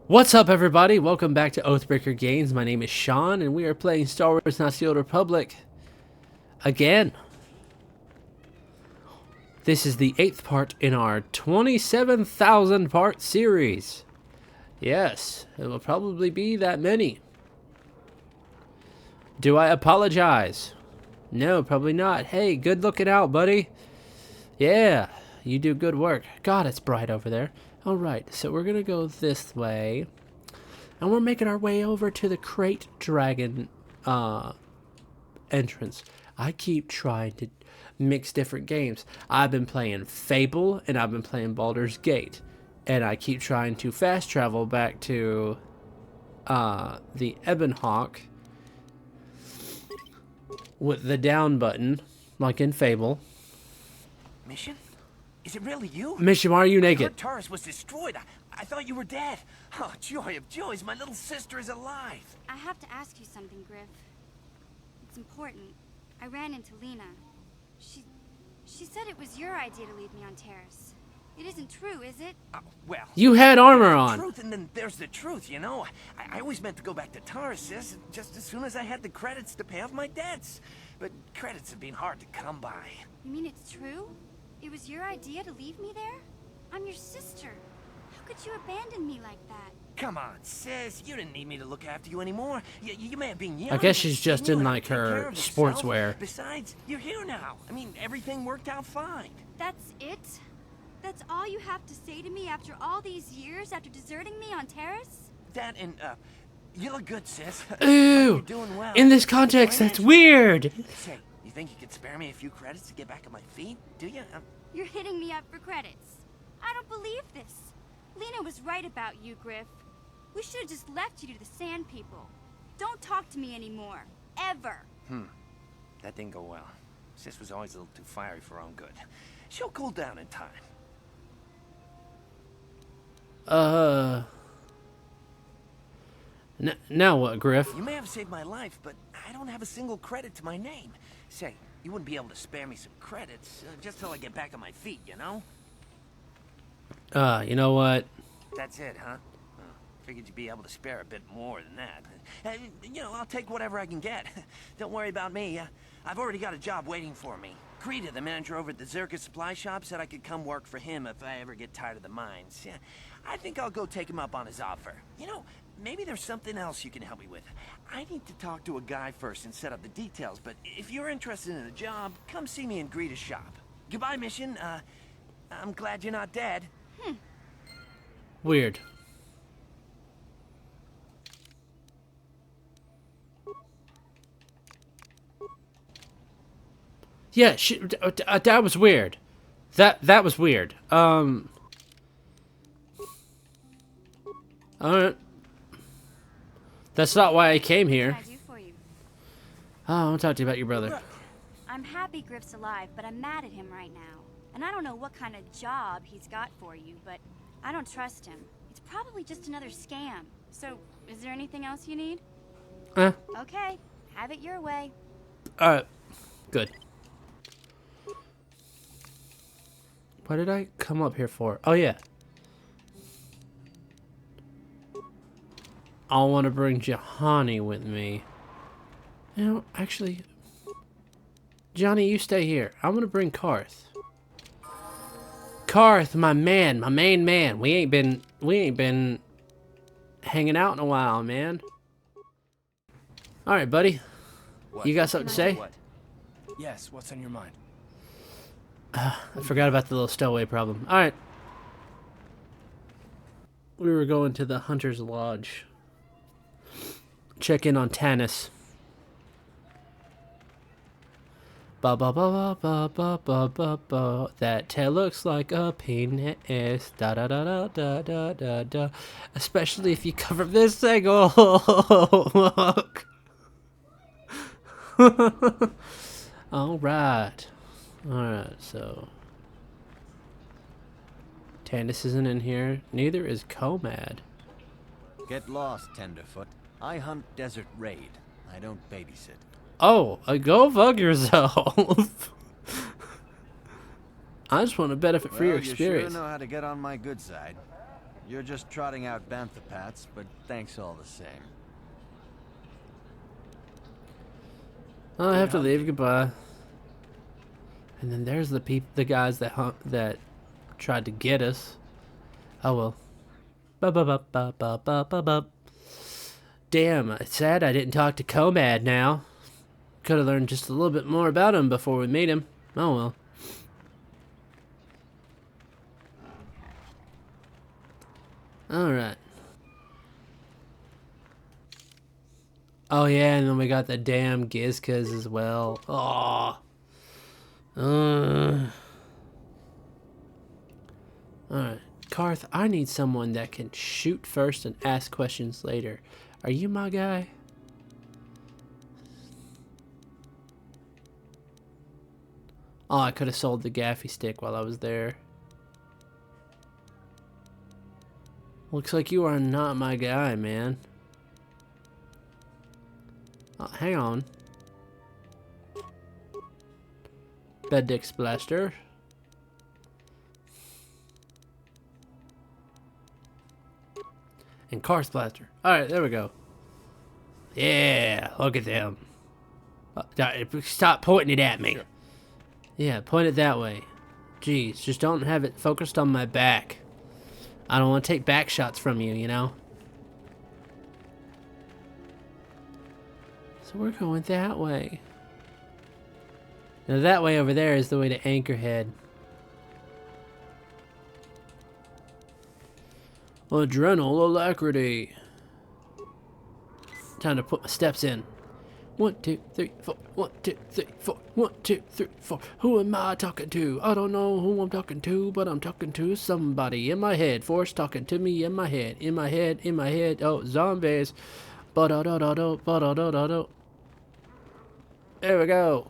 What's up, everybody? Welcome back to Oathbreakergames. My name is Sean, and we are playing Star Wars: Knights of the Old Republic again. This is the 8th part in our 27,000 part series. Yes, it will probably be that many. Do I apologize? No, probably not. Hey, good looking out, buddy. Yeah, you do good work. God, it's bright over there. Alright, so we're gonna go this way. And we're making our way over to the Crate Dragon entrance. I keep trying to mix different games. I've been playing Fable and I've been playing Baldur's Gate. And I keep trying to fast travel back to the Ebonhawk with the down button, like in Fable. Mission? Is it really you? Mission, why are you naked? Taurus was destroyed. I thought you were dead. Oh, joy of joys, my little sister is alive. I have to ask you something, Griff. It's important. I ran into Lena. She said it was your idea to leave me on Terrace. It isn't true, is it? Well, You had armor there's on. the truth, and then there's the truth, you know. I always meant to go back to Taurus, sis, just as soon as I had the credits to pay off my debts. But credits have been hard to come by. You mean it's true? It was your idea to leave me there? I'm your sister. How could you abandon me like that? Come on, sis. You didn't need me to look after you anymore. You may have been young. I guess she's but just you in knew how to like take care her of yourself. sportswear. Besides, you're here now. I mean, everything worked out fine. That's it? That's all you have to say to me after all these years, after deserting me on Terrace? That and, you look good, sis. Ooh, You're doing well. in this context, that's weird. Say, you think you could spare me a few credits to get back on my feet? Do you? You're hitting me up for credits. I don't believe this. Lena was right about you, Griff. We should have just left you to the Sand People. Don't talk to me anymore. Ever. That didn't go well. Sis was always a little too fiery for her own good. She'll cool down in time. Now what, Griff? You may have saved my life, but I don't have a single credit to my name. Say, you wouldn't be able to spare me some credits, just till I get back on my feet, you know? You know what? That's it, huh? Figured you'd be able to spare a bit more than that. You know, I'll take whatever I can get. Don't worry about me. I've already got a job waiting for me. Krita, the manager over at the Zirka supply shop, said I could come work for him if I ever get tired of the mines. Yeah, I think I'll go take him up on his offer. You know, maybe there's something else you can help me with. I need to talk to a guy first and set up the details, but if you're interested in a job, come see me in Greta's shop. Goodbye, Mission. I'm glad you're not dead. Weird. Yeah, that was weird. That was weird. That's not why I came What here. can I do for you? Oh, I want to talk to you about your brother. I'm happy Griff's alive, but I'm mad at him right now. And I don't know what kind of job he's got for you, but I don't trust him. It's probably just another scam. So, is there anything else you need? Okay, have it your way. Alright. Good. What did I come up here for? Oh, yeah. I want to bring Johnny with me. You know, actually... Johnny, you stay here. I'm going to bring Carth. Carth, my man, my main man. We ain't been hanging out in a while, man. Alright, buddy. What? You got something to say? What? Yes, what's on your mind? I forgot about the little stowaway problem. Alright. We were going to the Hunter's Lodge. Check in on Tanis. Ba ba ba ba ba ba ba ba. That tail looks like a penis. Da da da da da da da da. Especially if you cover this thing. Oh, look. Alright. Alright, so Tanis isn't in here. Neither is Comad. Get lost, Tenderfoot. I hunt Desert Raid. I don't babysit. Oh, go fuck yourself. I just want to benefit for your You sure experience. know how to get on my good side. You're just trotting out bantha pats, but thanks all the same. Oh, I have to leave. Goodbye. And then there's the guys that tried to get us. Oh well. Ba-ba-ba-ba-ba-ba-ba. Damn, it's sad I didn't talk to Comad now. Could have learned just a little bit more about him before we meet him. Oh well. Alright. Oh yeah, and then we got the damn Gizkas as well. Oh. Alright. Carth, I need someone that can shoot first and ask questions later. Are you my guy? Oh, I could have sold the gaffy stick while I was there. Looks like you are not my guy, man. Oh, hang on. Bed Dick Splaster. And Car Splaster. Alright, there we go. Yeah, look at them. Stop pointing it at me. Sure. Yeah, point it that way. Jeez, just don't have it focused on my back. I don't want to take back shots from you, you know? So we're going that way. Now that way over there is the way to Anchorhead. Adrenal alacrity. Time to put my steps in. 1, 2, 3, 4. 1, 2, 3, 4. 1, 2, 3, 4. Who am I talking to? I don't know who I'm talking to, but I'm talking to somebody in my head. Force talking to me in my head. In my head. In my head. Oh, zombies. Ba-da-da-da-da. Ba-da-da-da-da. There we go.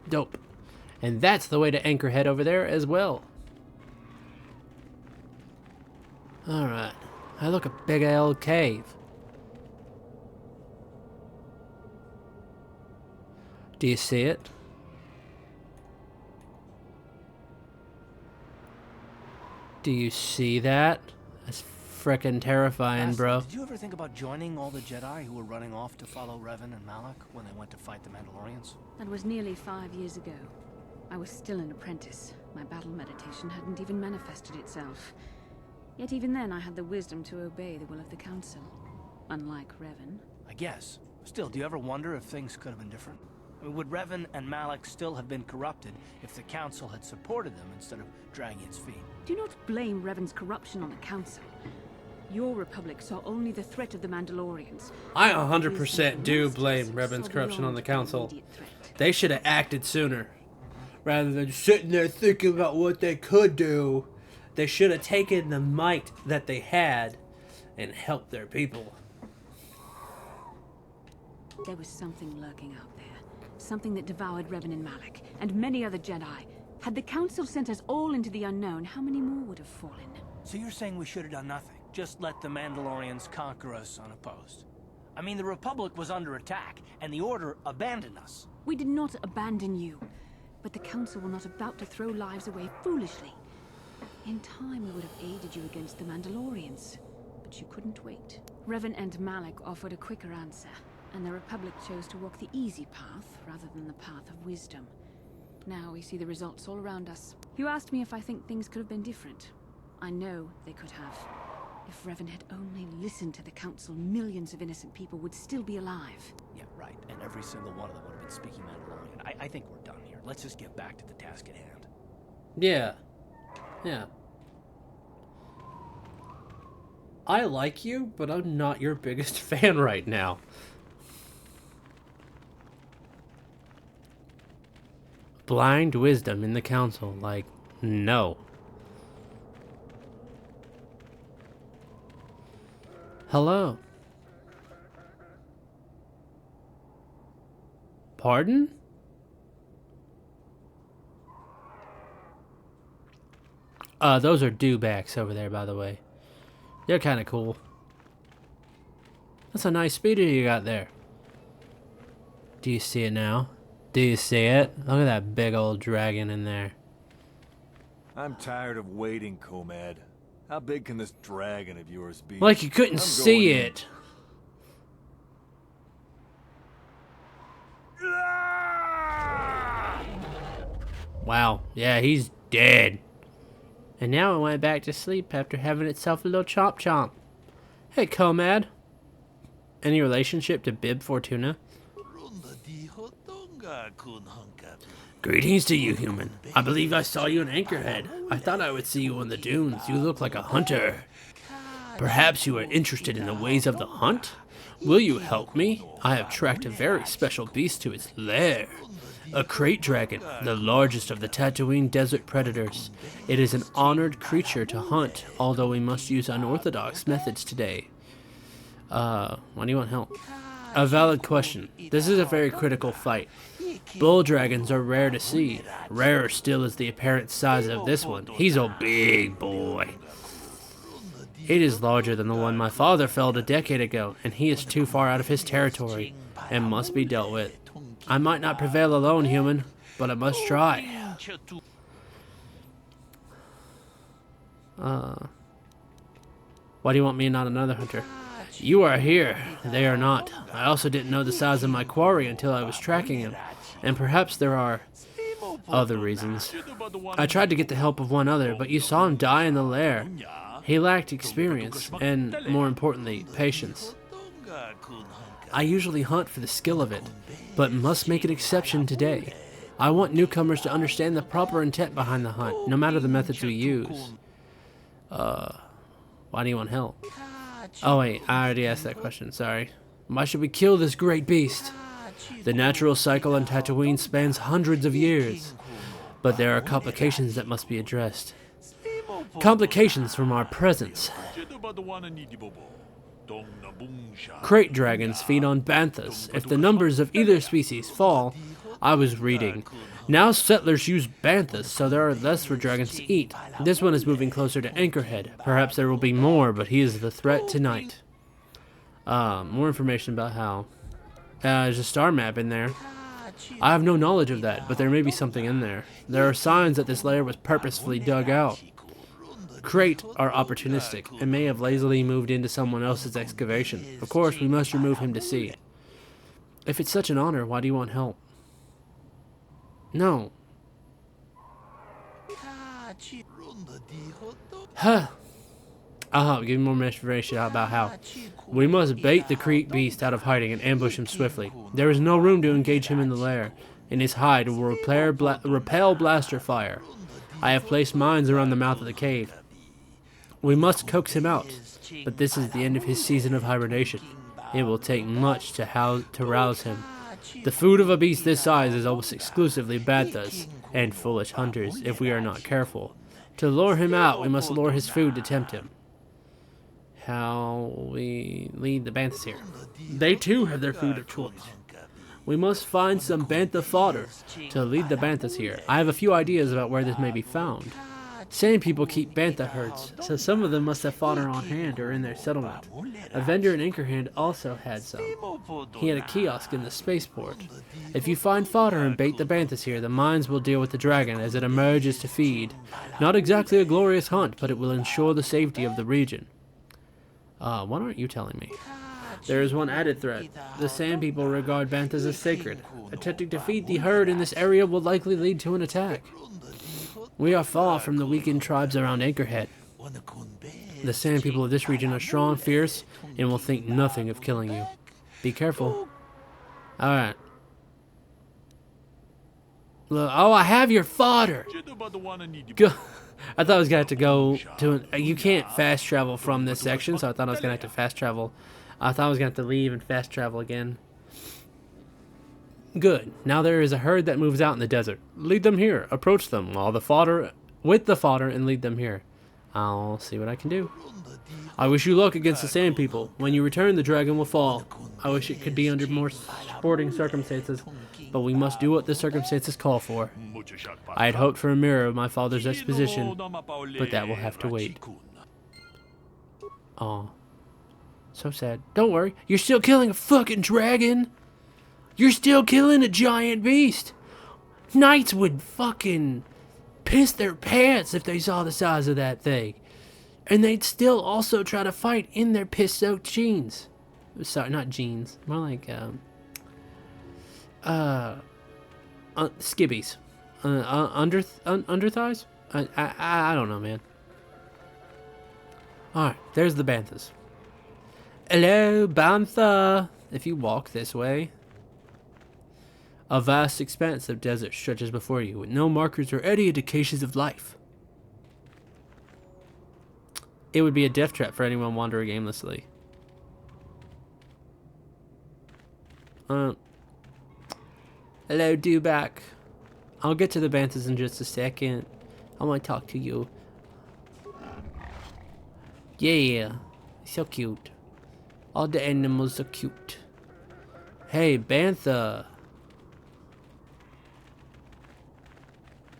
Dope. And that's the way to Anchorhead over there as well. Alright. I look a big old cave. Do you see it? Do you see that? That's frickin' terrifying, bro. Did you ever think about joining all the Jedi who were running off to follow Revan and Malak when they went to fight the Mandalorians? That was nearly 5 years ago. I was still an apprentice. My battle meditation hadn't even manifested itself. Yet even then I had the wisdom to obey the will of the Council. Unlike Revan. I guess. Still, do you ever wonder if things could have been different? I mean, would Revan and Malak still have been corrupted if the Council had supported them instead of dragging its feet? Do not blame Revan's corruption on the Council. Your Republic saw only the threat of the Mandalorians. I 100% do blame Revan's corruption on the Council. They should have acted sooner. Rather than sitting there thinking about what they could do, they should have taken the might that they had and helped their people. There was something lurking out there. Something that devoured Revan and Malak, and many other Jedi. Had the Council sent us all into the unknown, how many more would have fallen? So you're saying we should have done nothing? Just let the Mandalorians conquer us unopposed? I mean, the Republic was under attack, and the Order abandoned us. We did not abandon you. But the Council were not about to throw lives away foolishly. In time, we would have aided you against the Mandalorians. But you couldn't wait. Revan and Malak offered a quicker answer, and the Republic chose to walk the easy path rather than the path of wisdom. Now we see the results all around us. You asked me if I think things could have been different. I know they could have. If Revan had only listened to the Council, millions of innocent people would still be alive. Yeah, right. And every single one of them would have been speaking Mandalorian. I think we're done here. Let's just get back to the task at hand. Yeah. Yeah. I like you, but I'm not your biggest fan right now. Blind wisdom in the Council. Like, no. Hello. Pardon? Those are dewbacks over there, by the way. They're kind of cool. That's a nice speeder you got there. Do you see it now? Do you see it? Look at that big old dragon in there. I'm tired of waiting, Comad. How big can this dragon of yours be? Like you couldn't see in. it. Wow, yeah, he's dead. And now it went back to sleep after having itself a little chomp chomp. Hey, Comad. Any relationship to Bib Fortuna? Greetings to you, human. I believe I saw you in Anchorhead. I thought I would see you on the dunes. You look like a hunter. Perhaps you are interested in the ways of the hunt? Will you help me? I have tracked a very special beast to its lair. A crate dragon, the largest of the Tatooine desert predators. It is an honored creature to hunt, although we must use unorthodox methods today. Why do you want help? A valid question. This is a very critical fight. Bull dragons are rare to see. Rarer still is the apparent size of this one. He's a big boy. It is larger than the one my father felled a decade ago, and he is too far out of his territory and must be dealt with. I might not prevail alone, human, but I must try. Why do you want me and not another hunter? You are here. They are not. I also didn't know the size of my quarry until I was tracking him, and perhaps there are other reasons. I tried to get the help of one other, but you saw him die in the lair. He lacked experience, and, more importantly, patience. I usually hunt for the skill of it, but must make an exception today. I want newcomers to understand the proper intent behind the hunt, no matter the methods we use. Why do you want help? Oh wait, I already asked that question, sorry. Why should we kill this great beast? The natural cycle on Tatooine spans hundreds of years, but there are complications that must be addressed. Complications from our presence. Crate dragons feed on banthas. If the numbers of either species fall, I was reading. Now settlers use banthas, so there are less for dragons to eat. This one is moving closer to Anchorhead. Perhaps there will be more, but he is the threat tonight. More information about how. There's a star map in there. I have no knowledge of that, but there may be something in there. There are signs that this lair was purposefully dug out. Crate are opportunistic and may have lazily moved into someone else's excavation. Of course, we must remove him to see. If it's such an honor, why do you want help? No. Huh. I'll give you more information about how. We must bait the Crete beast out of hiding and ambush him swiftly. There is no room to engage him in the lair, and his hide will repel blaster fire. I have placed mines around the mouth of the cave. We must coax him out, but this is the end of his season of hibernation. It will take much to rouse him. The food of a beast this size is almost exclusively banthas and foolish hunters if we are not careful. To lure him out, we must lure his food to tempt him. How we lead the banthas here? They too have their food of choice. We must find some bantha fodder to lead the banthas here. I have a few ideas about where this may be found. Sand people keep bantha herds, so some of them must have fodder on hand or in their settlement. A vendor in Anchorhead also had some. He had a kiosk in the spaceport. If you find fodder and bait the banthas here, the mines will deal with the dragon as it emerges to feed. Not exactly a glorious hunt, but it will ensure the safety of the region. What aren't you telling me? There is one added threat. The Sand people regard banthas as sacred. Attempting to feed the herd in this area will likely lead to an attack. We are far from the weakened tribes around Anchorhead. The Sand people of this region are strong, fierce, and will think nothing of killing you. Be careful. Alright. Oh, I have your fodder! Go. I thought I was going to have to go to... you can't fast travel from this section, so I thought I was going to have to fast travel. I thought I was going to have to leave and fast travel again. Good. Now there is a herd that moves out in the desert. Lead them here. Approach them with the fodder and lead them here. I'll see what I can do. I wish you luck against the Sand people. When you return, the dragon will fall. I wish it could be under more sporting circumstances, but we must do what the circumstances call for. I had hoped for a mirror of my father's exposition, but that will have to wait. Aw. So sad. Don't worry. You're still killing a fucking dragon. You're still killing a giant beast. Knights would fucking piss their pants if they saw the size of that thing. And they'd still also try to fight in their piss-soaked jeans. Sorry, not jeans. More like, skibbies. Underthighs? I don't know, man. Alright, there's the banthas. Hello, bantha! If you walk this way, a vast expanse of desert stretches before you, with no markers or any indications of life. It would be a death trap for anyone wandering aimlessly. Hello, Dewback. I'll get to the banthas in just a second. I want to talk to you. Yeah, so cute. All the animals are cute. Hey, bantha.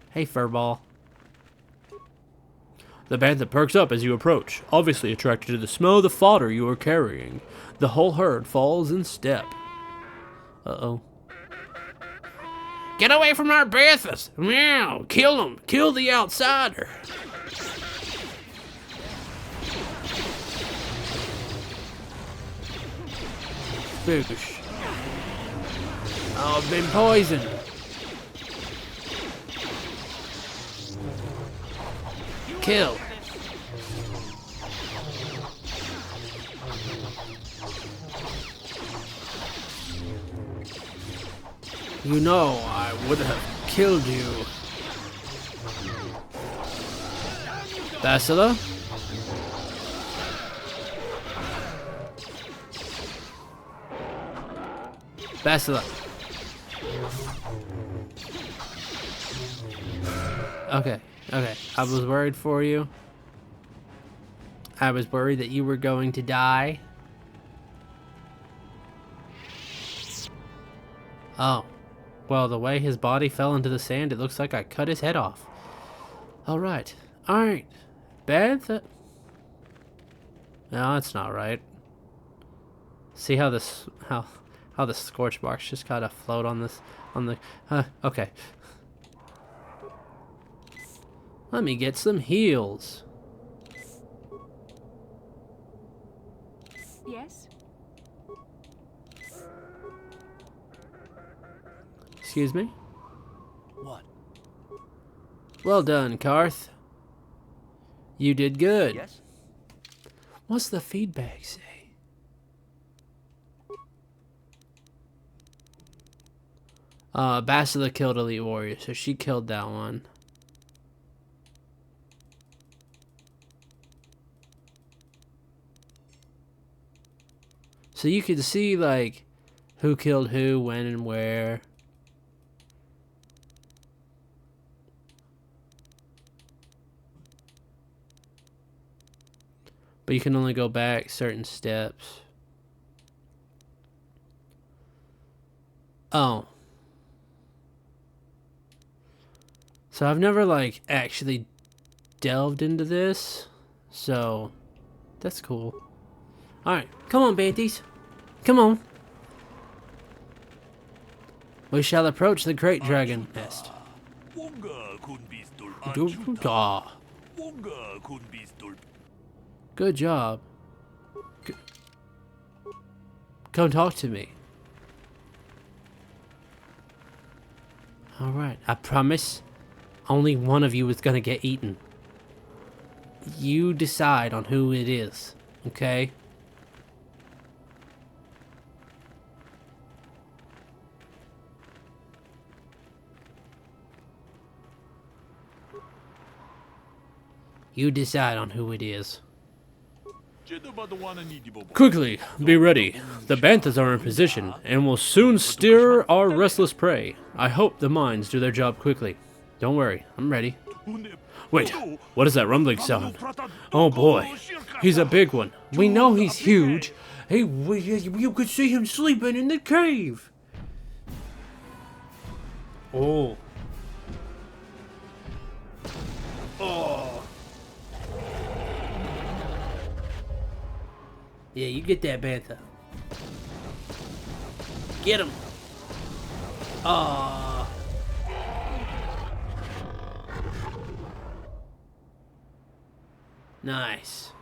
Hey, furball. The bantha perks up as you approach, obviously attracted to the smell of the fodder you are carrying. The whole herd falls in step. Uh-oh. Get away from our banthas! Meow! Kill them! Kill the outsider! Boosh. Oh, I've been poisoned. Kill. You know, I would have killed you. Bacilla? Bacilla. Okay, okay. I was worried for you. I was worried that you were going to die. Oh. Well, the way his body fell into the sand, it looks like I cut his head off. Alright. Alright. Bantha. No, that's not right. See how this... How the scorch marks just kind of float on this... On the... okay. Let me get some heals. Yes? Excuse me? What? Well done, Carth. You did good. Yes? What's the feedback say? Bacilla killed Elite Warrior, so she killed that one. So you can see, like, who killed who, when, and where. But you can only go back certain steps. Oh. So I've never, like, actually delved into this. So, that's cool. Alright, come on, Banties. Come on. We shall approach the Great Dragon Nest. Good job. Come talk to me. Alright, I promise only one of you is gonna get eaten. You decide on who it is, okay? You decide on who it is. Quickly, be ready. The banthas are in position and will soon stir our restless prey. I hope the mines do their job quickly. Don't worry, I'm ready. Wait, what is that rumbling sound? Oh boy, he's a big one. We know he's huge. Hey, you could see him sleeping in the cave. Oh. Oh. Yeah, you get that bantha. Get him. Nice.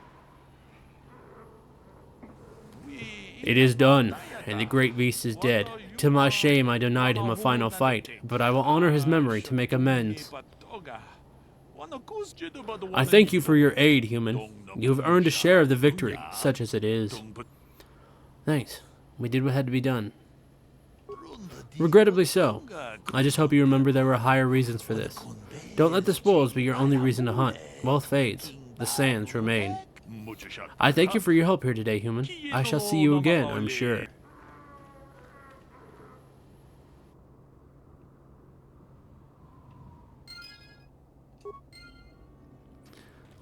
It is done, and the great beast is dead. To my shame, I denied him a final fight, but I will honor his memory to make amends. I thank you for your aid, human. You have earned a share of the victory, such as it is. Thanks. We did what had to be done. Regrettably so. I just hope you remember there were higher reasons for this. Don't let the spoils be your only reason to hunt. Wealth fades. The sands remain. I thank you for your help here today, human. I shall see you again, I'm sure.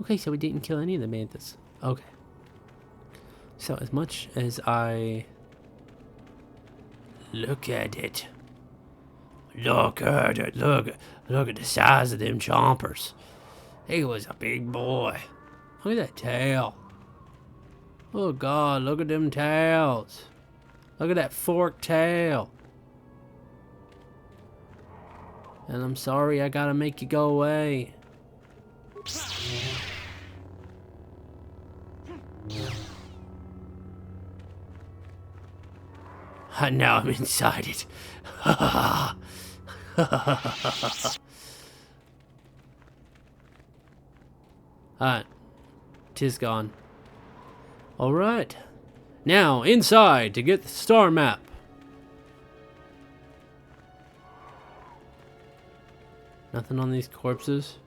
Okay, so we didn't kill any of the mantis. Okay. So as much as I look at it. Look at it. Look at the size of them chompers. He was a big boy. Look at that tail. Oh God, look at them tails. Look at that forked tail. And I'm sorry I gotta make you go away. And now I'm inside it. Alright. 'Tis gone. Alright. Now, inside to get the star map. Nothing on these corpses.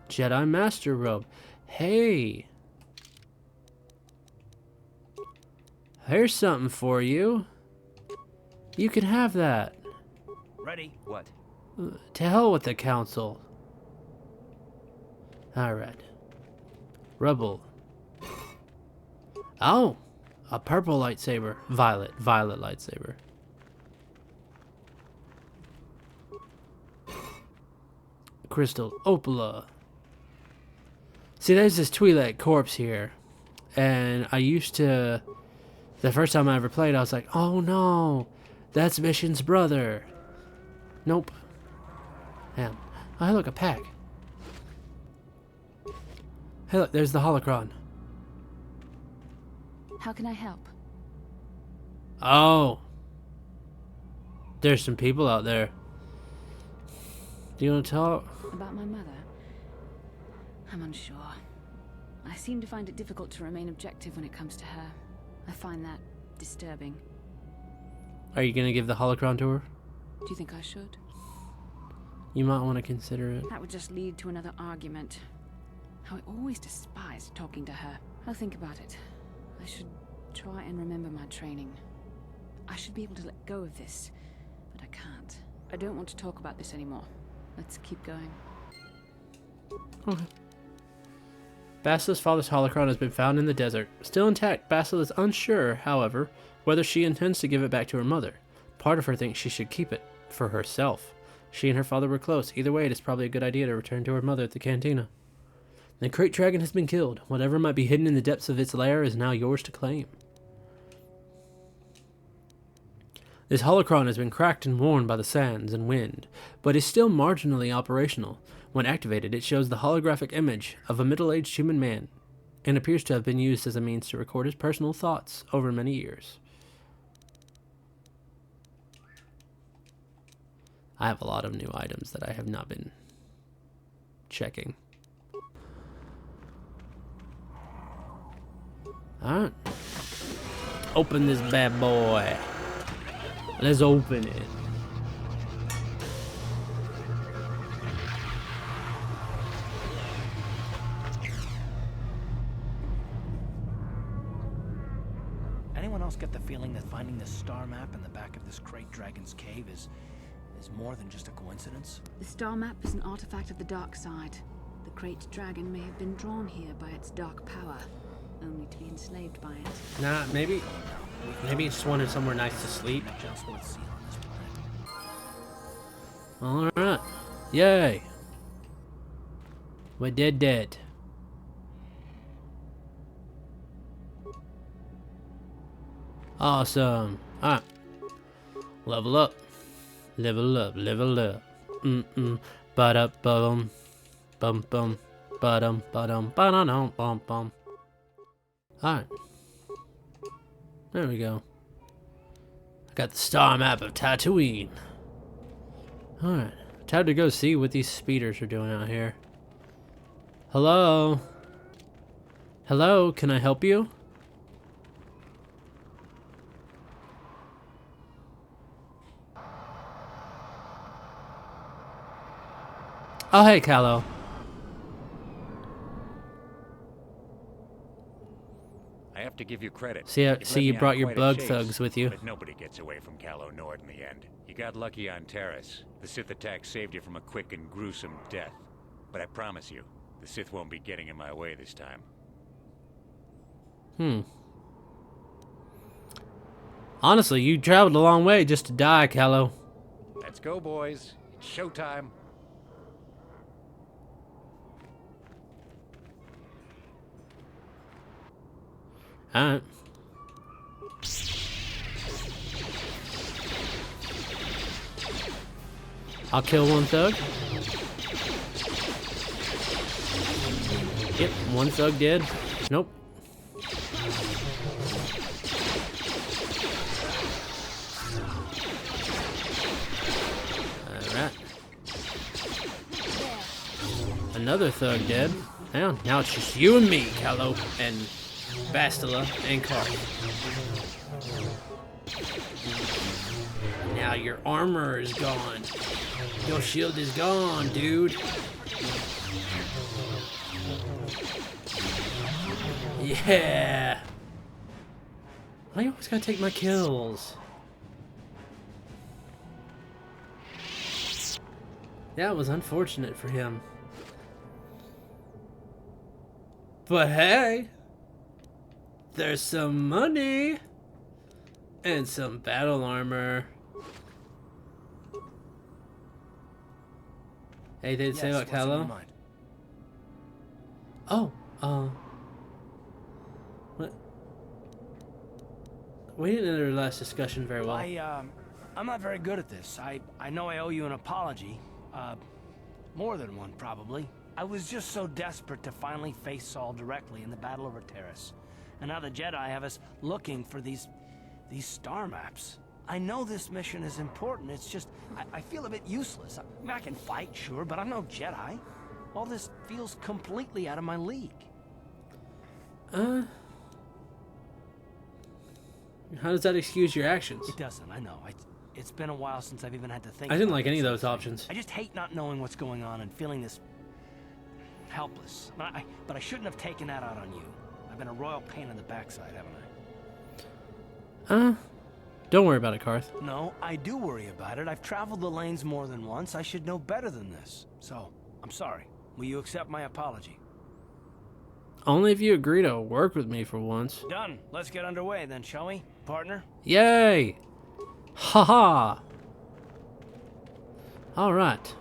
Jedi Master Robe. Hey. Here's something for you. You can have that. Ready? What? To hell with the council. Alright. Rebel. Oh! A purple lightsaber. Violet lightsaber. Crystal Opala. See, there's this Twi'lek corpse here. And I used to... The first time I ever played, I was like, oh no! That's Mission's brother. Nope. Damn. Oh, hey, look, a pack. Hey, look, there's the holocron. How can I help? Oh. There's some people out there. Do you want to talk? About my mother? I'm unsure. I seem to find it difficult to remain objective when it comes to her. I find that disturbing. Are you going to give the holocron to her? Do you think I should? You might want to consider it. That would just lead to another argument. How I always despised talking to her. I'll think about it. I should try and remember my training. I should be able to let go of this, but I can't. I don't want to talk about this anymore. Let's keep going. Okay. Basila's father's holocron has been found in the desert. Still intact, Basila is unsure, however, whether she intends to give it back to her mother. Part of her thinks she should keep it for herself. She and her father were close. Either way, it is probably a good idea to return to her mother at the cantina. The Krayt dragon has been killed. Whatever might be hidden in the depths of its lair is now yours to claim. This holocron has been cracked and worn by the sands and wind, but is still marginally operational. When activated, it shows the holographic image of a middle-aged human man and appears to have been used as a means to record his personal thoughts over many years. I have a lot of new items that I have not been checking. Alright. Open this bad boy. Let's open it. Anyone else get the feeling that finding the star map in the back of this Krayt Dragon's cave is more than just a coincidence? The star map is an artifact of the dark side. The Krayt Dragon may have been drawn here by its dark power, only to be enslaved by it. Nah, maybe it just wanted somewhere nice to sleep. Just worth seeing on this planet. Alright. Yay. We did it. Awesome. Alright. Level up. Level up. Level up. Ba-da-bum. Bum bum. Ba-dum, ba-dum, ba-dum, bum bum. Alright. There we go. I got the star map of Tatooine. Alright. Time to go see what these speeders are doing out here. Hello? Hello, can I help you? Oh, hey, Callow. I have to give you credit. See, You've see led you me on brought your quite a bug chase, thugs with you. But nobody gets away from Callow Nord in the end. You got lucky on Terrace. The Sith attack saved you from a quick and gruesome death. But I promise you, the Sith won't be getting in my way this time. Honestly, you traveled a long way just to die, Callow. Let's go, boys. It's showtime. Alright. I'll kill one thug. Yep, one thug dead. Nope. Alright. Another thug dead. Now it's just you and me, Callow, and Bastila, and CARTH. Now your armor is gone. Your shield is gone, dude. Yeah. Why you always gotta take my kills? That was unfortunate for him. But hey, there's some money and some battle armor. Hey, did it say about what's on your Callow? mind? Oh, what? We didn't enter the last discussion very well. I'm not very good at this. I know I owe you an apology. More than one, probably. I was just so desperate to finally face Saul directly in the battle over Terrace. And now the Jedi have us looking for these star maps. I know this mission is important, it's just, I feel a bit useless. I mean, I can fight, sure, but I'm no Jedi. All this feels completely out of my league. How does that excuse your actions? It doesn't, I know. It's been a while since I've even had to think I didn't about like any of this those sort thing. options. I just hate not knowing what's going on and feeling this helpless. But I shouldn't have taken that out on you. I've been a royal pain in the backside, haven't I? Don't worry about it, CARTH. No, I do worry about it. I've traveled the lanes more than once. I should know better than this. So, I'm sorry. Will you accept my apology? Only if you agree to work with me for once. Done. Let's get underway then, shall we, partner? Yay! Haha! Alright.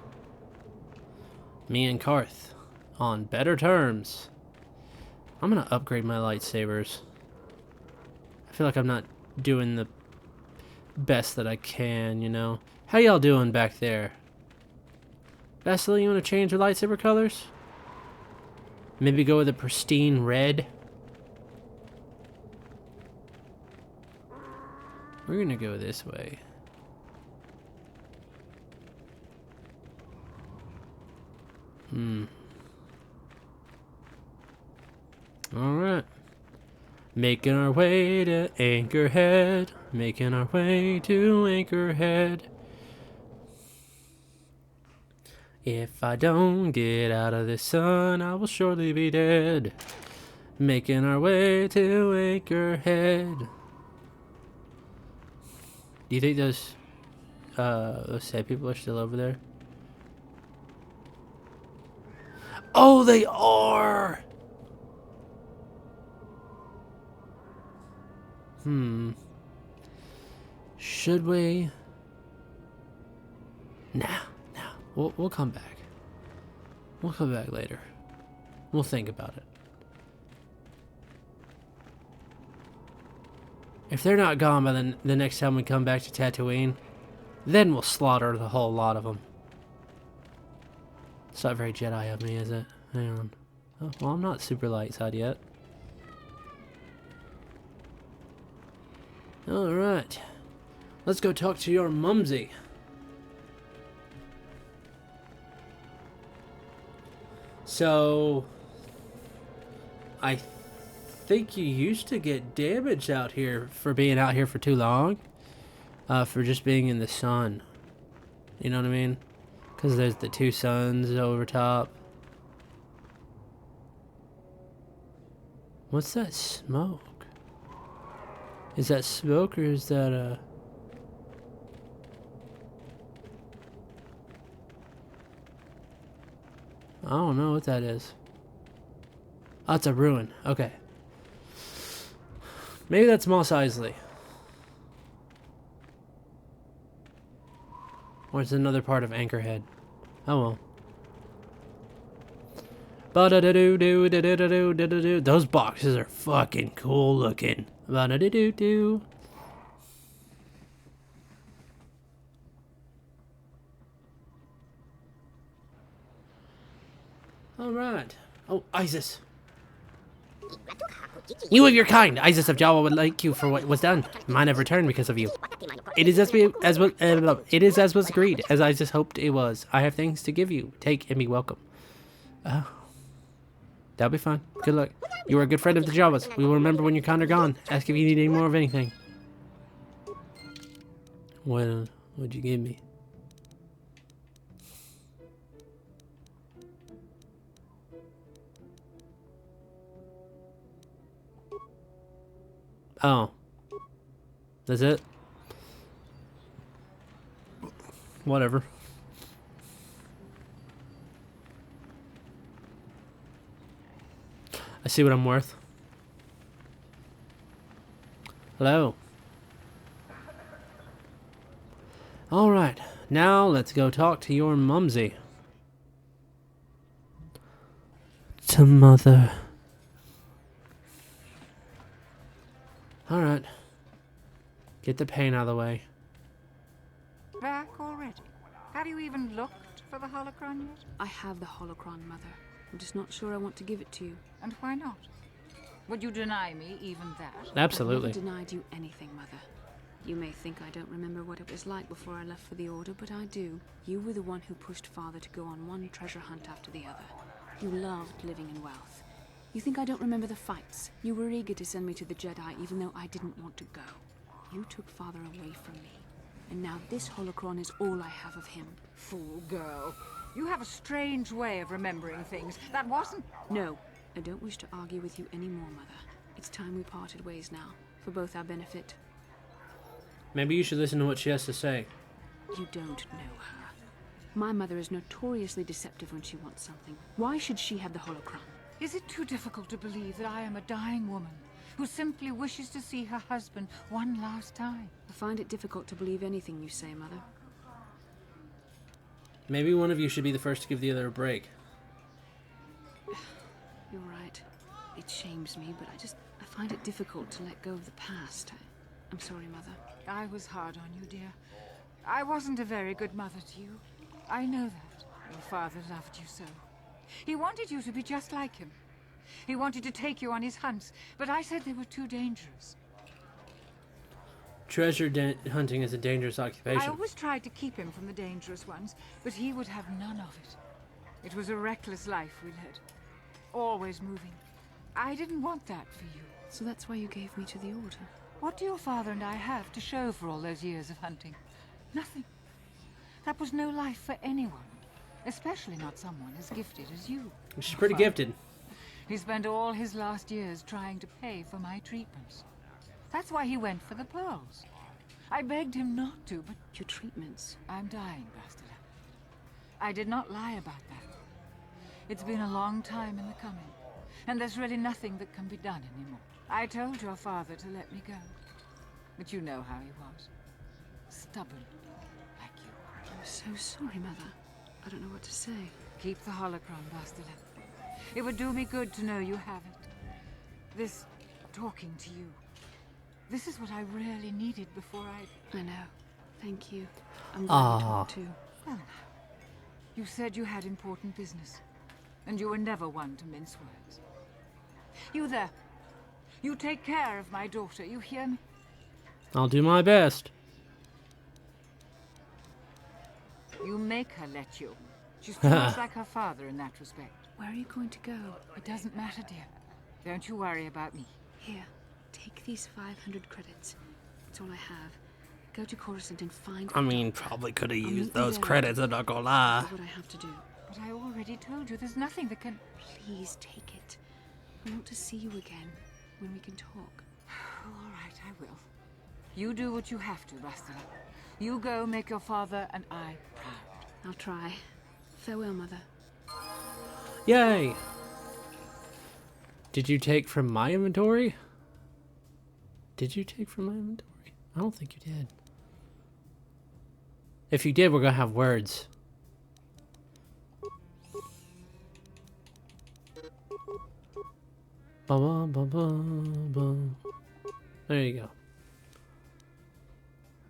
Me and CARTH on better terms. I'm gonna upgrade my lightsabers. I feel like I'm not doing the best that I can, you know. How y'all doing back there? Bastila, you wanna change your lightsaber colors? Maybe go with a pristine red? We're gonna go this way. Alright. Making our way to Anchorhead. Making our way to Anchorhead. If I don't get out of this sun, I will surely be dead. Making our way to Anchorhead. Do you think those sad people are still over there? Oh, they are! Should we? Nah. We'll come back. We'll come back later. We'll think about it. If they're not gone by the next time we come back to Tatooine, then we'll slaughter the whole lot of them. It's not very Jedi of me, is it? Hang on. Oh, well, I'm not super light side yet. Alright. Let's go talk to your mumsy. So, I think you used to get damaged out here for being out here for too long. For just being in the sun. You know what I mean? Because there's the two suns over top. What's that smoke? Is that smoke or is that I don't know what that is. Oh, it's a ruin. Okay. Maybe that's Mos Eisley. Or it's another part of Anchorhead. Oh well. Ba-da-da-doo-doo-da-da-da-doo-da-da-doo. Those boxes are fucking cool looking. Ba-da-da-doo-doo. Alright. Oh, Isis. You of your kind, Isis of Jawa would like you for what was done. Mine have returned because of you. It is as was agreed, as Isis hoped it was. I have things to give you. Take and be welcome. Oh. That'll be fine. Good luck. You are a good friend of the Jawas. We will remember when you're kind or gone. Ask if you need any more of anything. What'd you give me? Oh. That's it? Whatever. I see what I'm worth. Hello. Alright, now let's go talk to your mumsy. To mother. Alright. Get the pain out of the way. Back already? Have you even looked for the holocron yet? I have the holocron, Mother. I'm just not sure I want to give it to you. And why not? Would you deny me even that? Absolutely. I've never denied you anything, Mother. You may think I don't remember what it was like before I left for the Order, but I do. You were the one who pushed Father to go on one treasure hunt after the other. You loved living in wealth. You think I don't remember the fights? You were eager to send me to the Jedi even though I didn't want to go. You took Father away from me. And now this holocron is all I have of him. Fool girl. You have a strange way of remembering things. That wasn't... No, I don't wish to argue with you anymore, Mother. It's time we parted ways now, for both our benefit. Maybe you should listen to what she has to say. You don't know her. My mother is notoriously deceptive when she wants something. Why should she have the holocron? Is it too difficult to believe that I am a dying woman who simply wishes to see her husband one last time? I find it difficult to believe anything you say, Mother. Maybe one of you should be the first to give the other a break. You're right. It shames me, but I find it difficult to let go of the past. I'm sorry, Mother. I was hard on you, dear. I wasn't a very good mother to you. I know that. Your father loved you so. He wanted you to be just like him. He wanted to take you on his hunts, but I said they were too dangerous. Treasure hunting is a dangerous occupation. I always tried to keep him from the dangerous ones, but he would have none of it. It was a reckless life we led. Always moving. I didn't want that for you. So that's why you gave me to the Order? What do your father and I have to show for all those years of hunting? Nothing. That was no life for anyone. Especially not someone as gifted as you. She's pretty gifted. He spent all his last years trying to pay for my treatments. That's why he went for the pearls. I begged him not to, but... Your treatments? I'm dying, Bastila. I did not lie about that. It's been a long time in the coming, and there's really nothing that can be done anymore. I told your father to let me go, but you know how he was. Stubborn, like you. I'm so sorry, Mother. I don't know what to say. Keep the holocron, Bastila. It would do me good to know you have it. This talking to you. This is what I really needed before I know. Thank you. I'm glad to talk too. Well, You said you had important business, and you were never one to mince words. You there. You take care of my daughter, you hear me? I'll do my best. You make her let you. She's too much like her father in that respect. Where are you going to go? It doesn't matter, dear. Don't you worry about me. Here, take these 500 credits. It's all I have. Go to Coruscant and find... I mean, probably could have I'll used meet you those there. credits, I'm not gonna lie. That's what I have to do. But I already told you there's nothing that can... Please take it. I want to see you again when we can talk. All right, I will. You do what you have to, Bastila. You go make your father and I proud. I'll try. Farewell, Mother. Yay! Did you take from my inventory? Did you take from my inventory? I don't think you did. If you did, we're gonna have words. There you go.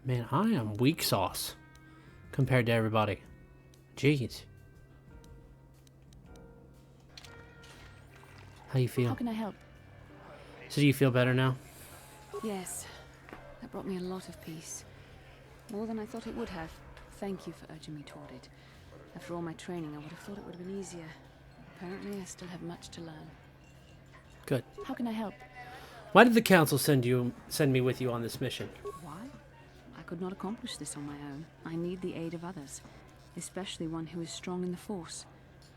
Man, I am weak sauce compared to everybody. Jeez. How you feel? How can I help? So do you feel better now? Yes. That brought me a lot of peace. More than I thought it would have. Thank you for urging me toward it. After all my training, I would have thought it would have been easier. Apparently, I still have much to learn. Good. How can I help? Why did the council send me with you on this mission? Why? I could not accomplish this on my own. I need the aid of others, especially one who is strong in the Force.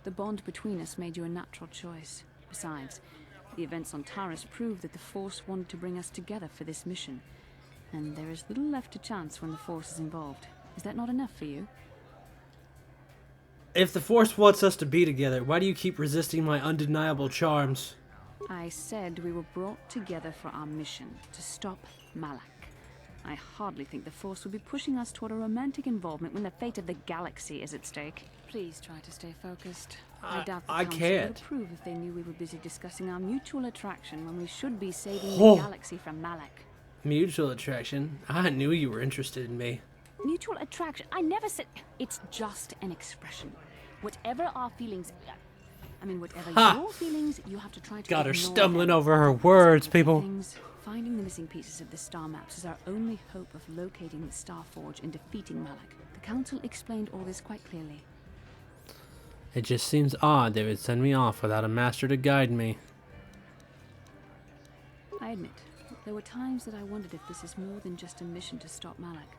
The bond between us made you a natural choice. Besides, the events on Taris prove that the Force wanted to bring us together for this mission. And there is little left to chance when the Force is involved. Is that not enough for you? If the Force wants us to be together, why do you keep resisting my undeniable charms? I said we were brought together for our mission, to stop Malak. I hardly think the Force would be pushing us toward a romantic involvement when the fate of the galaxy is at stake. Please try to stay focused. I doubt the I Council can't. would approve if they knew we were busy discussing our mutual attraction when we should be saving Oh. the galaxy from Malak. Mutual attraction? I knew you were interested in me. Mutual attraction? I never said... It's just an expression. Whatever our feelings... whatever Ha! your feelings, you have to try to Got her ignore stumbling them. over her words, people. Finding the missing pieces of the star maps is our only hope of locating the Star Forge and defeating Malak. The Council explained all this quite clearly. It just seems odd they would send me off without a master to guide me. I admit, there were times that I wondered if this is more than just a mission to stop Malak.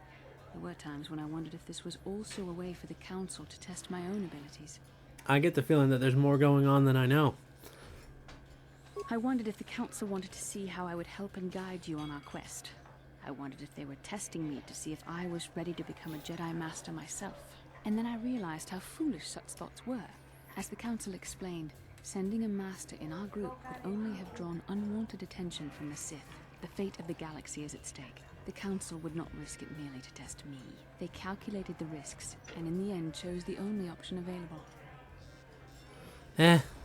There were times when I wondered if this was also a way for the Council to test my own abilities. I get the feeling that there's more going on than I know. I wondered if the Council wanted to see how I would help and guide you on our quest. I wondered if they were testing me to see if I was ready to become a Jedi Master myself. And then I realized how foolish such thoughts were. As the Council explained, sending a Master in our group would only have drawn unwanted attention from the Sith. The fate of the galaxy is at stake. The Council would not risk it merely to test me. They calculated the risks, and in the end chose the only option available.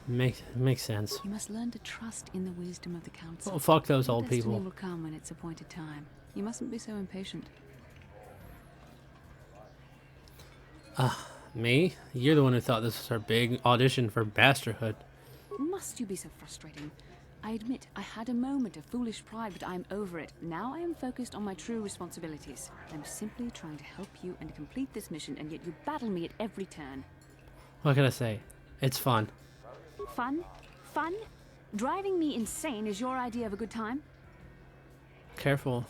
Makes sense. You must learn to trust in the wisdom of the Council. Oh, fuck those Your old destiny people. will come when it's appointed time. You mustn't be so impatient. Me? You're the one who thought this was our big audition for Bastardhood. Must you be so frustrating? I admit, I had a moment of foolish pride, but I'm over it. Now I am focused on my true responsibilities. I'm simply trying to help you and complete this mission, and yet you battle me at every turn. What can I say? It's fun. Fun? Fun? Driving me insane is your idea of a good time? Careful.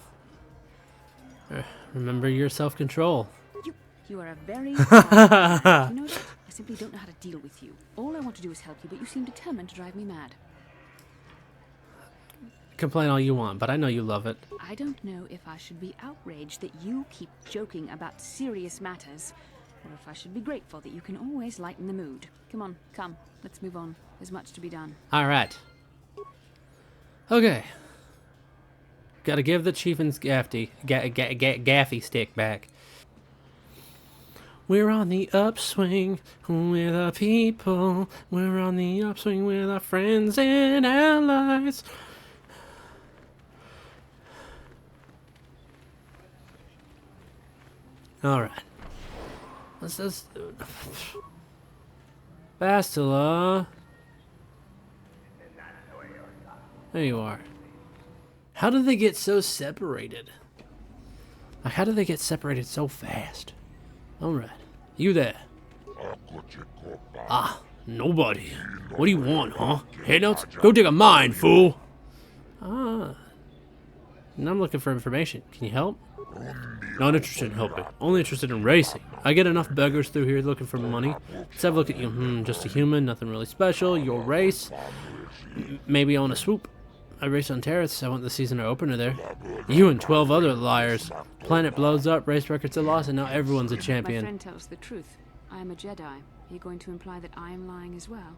Remember your self-control. You are a very... You know that? I simply don't know how to deal with you. All I want to do is help you, but you seem determined to drive me mad. Complain all you want, but I know you love it. I don't know if I should be outraged that you keep joking about serious matters, or if I should be grateful that you can always lighten the mood. Come on, come. Let's move on. There's much to be done. Alright. Okay. Gotta give the Chieftain's gaffy stick back. We're on the upswing with our people. We're on the upswing with our friends and allies. Alright. What's this? Bastila. There you are. How did they get so separated? Like, how did they get separated so fast? Alright. You there. Ah, nobody. What do you want, huh? Handouts? Go dig a mine, fool! Ah. Now I'm looking for information. Can you help? Not interested in helping. Only interested in racing. I get enough beggars through here looking for money. Let's have a look at you. Just a human. Nothing really special. Your race. Maybe on a swoop. I race on Terrace. I want the season opener there. You and 12 other liars. Planet blows up, race records are lost, and now everyone's a My champion. friend tells the truth. I am a Jedi. Are you going to imply that I am lying as well?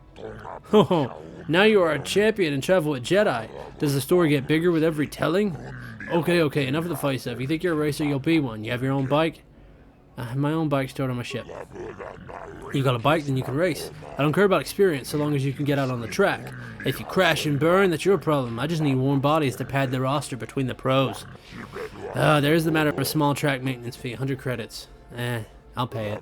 Oh, now you are a champion and travel with Jedi. Does the story get bigger with every telling? Okay, enough of the fight stuff. You think you're a racer, you'll be one. You have your own bike? I have my own bike stored on my ship. You got a bike, then you can race. I don't care about experience so long as you can get out on the track. If you crash and burn, that's your problem. I just need warm bodies to pad the roster between the pros. There is the matter of a small track maintenance fee, 100 credits. I'll pay it.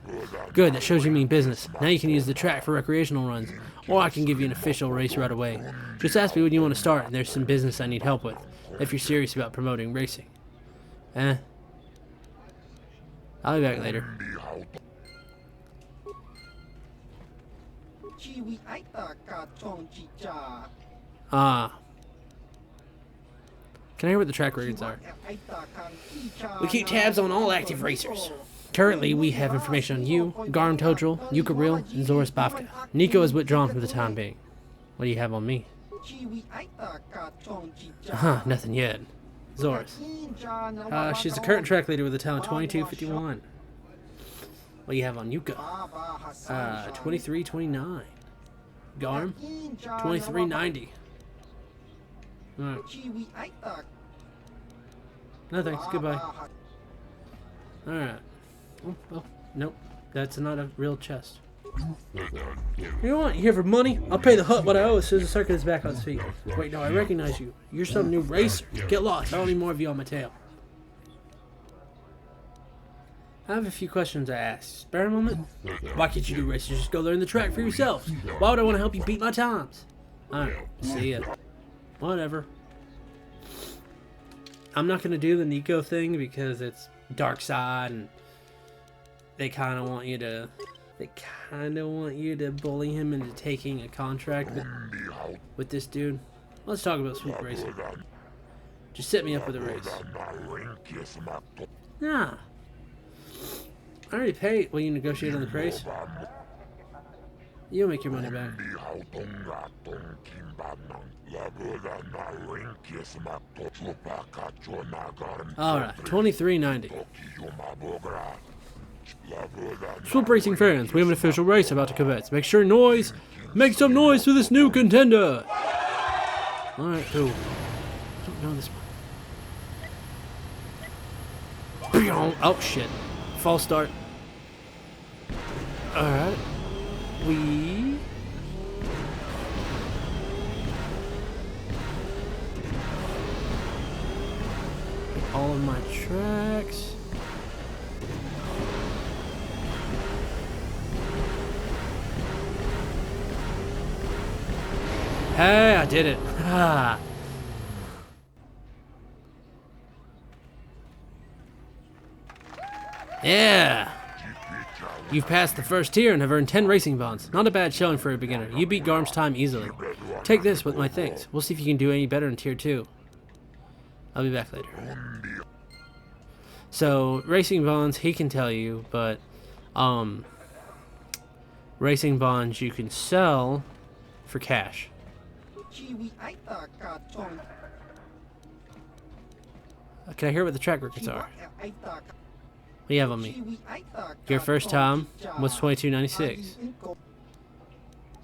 Good, that shows you mean business. Now you can use the track for recreational runs, or I can give you an official race right away. Just ask me when you want to start, and there's some business I need help with, if you're serious about promoting racing. I'll be back later. Can I hear what the track records are? We keep tabs on all active racers. Currently, we have information on you, Garm Todril, Yukaril, and Zoris Bafka. Nico is withdrawn for the time being. What do you have on me? Nothing yet. Zoris. She's the current track leader with a talent 2251. What do you have on Yuka? 2329. Garm? 2390. Alright. No thanks, goodbye. Alright. Oh, nope. That's not a real chest. You know what? You here for money? I'll pay the hut what I owe as soon as the circuit is back on its feet. Wait, no, I recognize you. You're some new racer. Get lost. I don't need more of you on my tail. I have a few questions to ask. Spare a moment? Why can't you do races? Just go learn the track for yourselves. Why would I want to help you beat my times? Alright, see ya. Whatever. I'm not going to do the Nico thing because it's dark side and they kind of want you to bully him into taking a contract with this dude. Let's talk about swoop racing. Just set me up with a race. Nah. I already paid. Will you negotiate on the price? You'll make your money back. Alright, 2390. Swoop racing fans, we have an official race about to commence. Make some noise for this new contender. Alright, who? I don't know this one. Oh shit. False start. Alright. All of my tracks. Hey, I did it. Yeah. You've passed the first tier and have earned 10 racing bonds. Not a bad showing for a beginner. You beat Garm's time easily. Take this with my thanks. We'll see if you can do any better in tier 2. I'll be back later. So, racing bonds, he can tell you, but, racing bonds you can sell for cash. Can I hear what the track records are? What do you have on me? Your first time was 2296.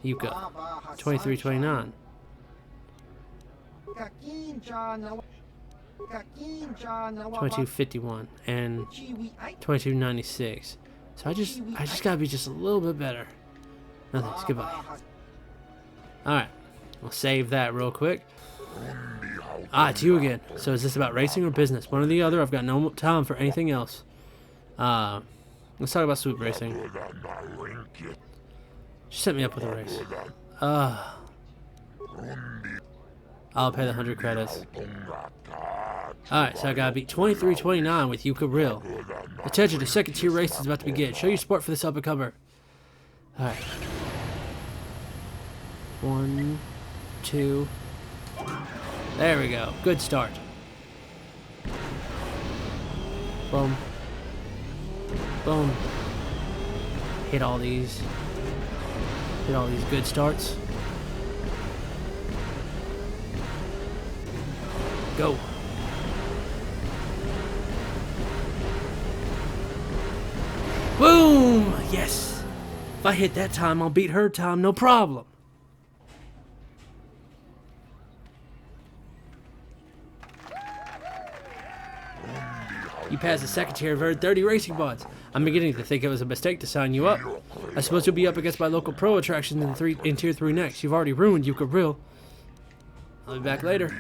Yuka, 2329. 2251 and 2296. So I just gotta be just a little bit better. No thanks, goodbye. Alright, we'll save that real quick. It's you again. So is this about racing or business? One or the other. I've got no time for anything else. Let's talk about swoop racing. She set me up with a race. I'll pay the 100 credits. Alright, so I gotta beat 23-29 with Yuka Rill. Attention, the second tier race is about to begin. Show your support for this up-and-comer. Alright. 1, 2. There we go. Good start. Boom. Boom. Hit all these. Hit all these good starts. Go. Boom! Yes! If I hit that time, I'll beat her time, no problem. You passed the second tier of earned 30 racing bonds. I'm beginning to think it was a mistake to sign you up. I suppose you'll be up against my local pro attractions in Tier 3 next. You've already ruined Yuka Rill. I'll be back later.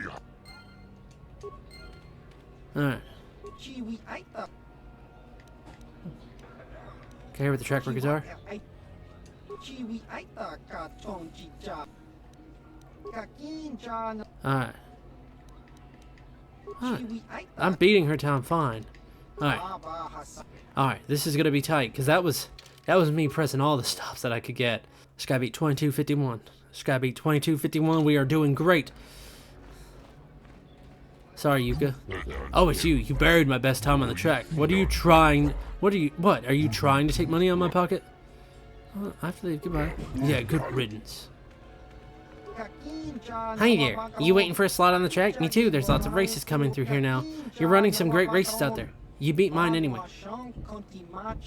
Alright. Can I hear what the track records are? Alright. I'm beating her time fine. Alright. Alright, this is gonna be tight, because that was me pressing all the stops that I could get. This guy beat 22:51. This guy beat 22:51. We are doing great. Sorry, Yuka. Oh, it's you. You buried my best time on the track. What are you trying? What? Are you trying to take money out of my pocket? I have to leave. Goodbye. Yeah, good riddance. Hi there. Are you waiting for a slot on the track? Me too. There's lots of races coming through here now. You're running some great races out there. You beat mine anyway.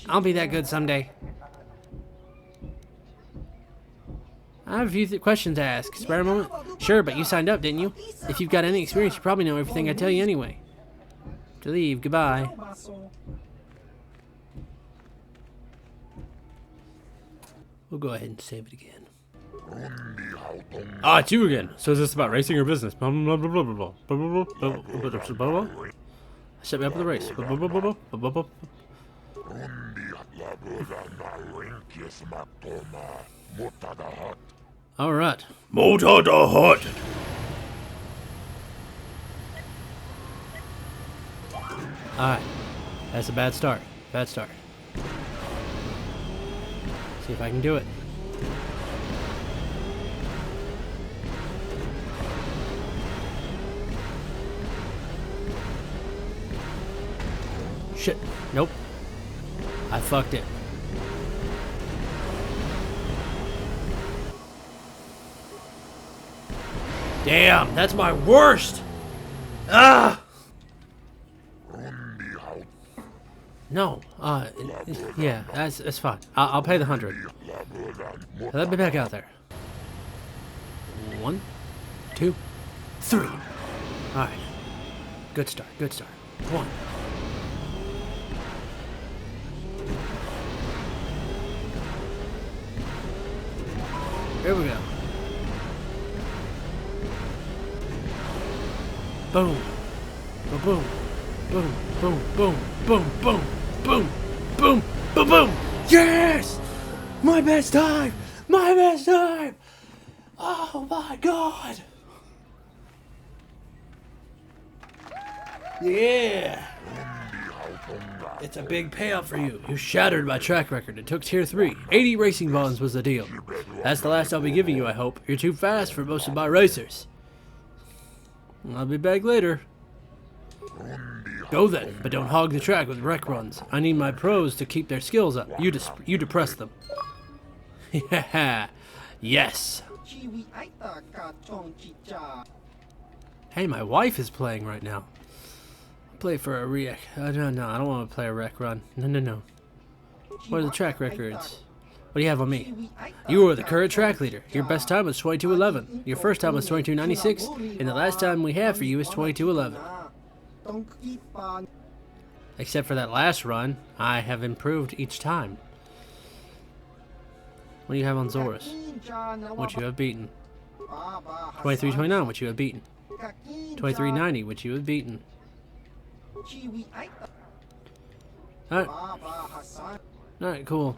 I'll be that good someday. I have a few questions to ask. Spare a moment? Sure, but you signed up, didn't you? If you've got any experience, you probably know everything I tell you anyway. To leave. Goodbye. We'll go ahead and save it again. Ah, it's you again. So is this about racing or business? Blah, blah, blah, blah, blah, blah, blah, blah, blah, blah, blah. Set me up for the race. Blah, blah, blah, blah, blah, blah, blah. All right. Motor the hut. All right. That's a bad start. Bad start. See if I can do it. Shit. Nope. I fucked it. Damn, that's my worst. Ah. No. Yeah, that's fine. I'll pay the 100. Let me back out there. 1, 2, 3. All right. Good start. Good start. 1. Here we go. Boom. Boom. Boom. Boom. Boom. Boom. Boom. Boom. Boom. Boom. Boom. Yes! My best time! My best time! Oh my god! Yeah! It's a big payout for you. You shattered my track record. It took tier 3. 80 racing bonds was the deal. That's the last I'll be giving you, I hope. You're too fast for most of my racers. I'll be back later. Go then, but don't hog the track with wreck runs. I need my pros to keep their skills up. You depress them. Yeah. Yes. Hey, my wife is playing right now. Play for a wreck. No, I don't want to play a wreck run. No. What are the track records? What do you have on me? You were the current track leader. Your best time was 22:11. Your first time was 22:96, and the last time we have for you is 22:11. Except for that last run, I have improved each time. What do you have on Zorus? Which you have beaten. 23:29, which you have beaten. 23:90, which you have beaten. Alright. Alright, cool.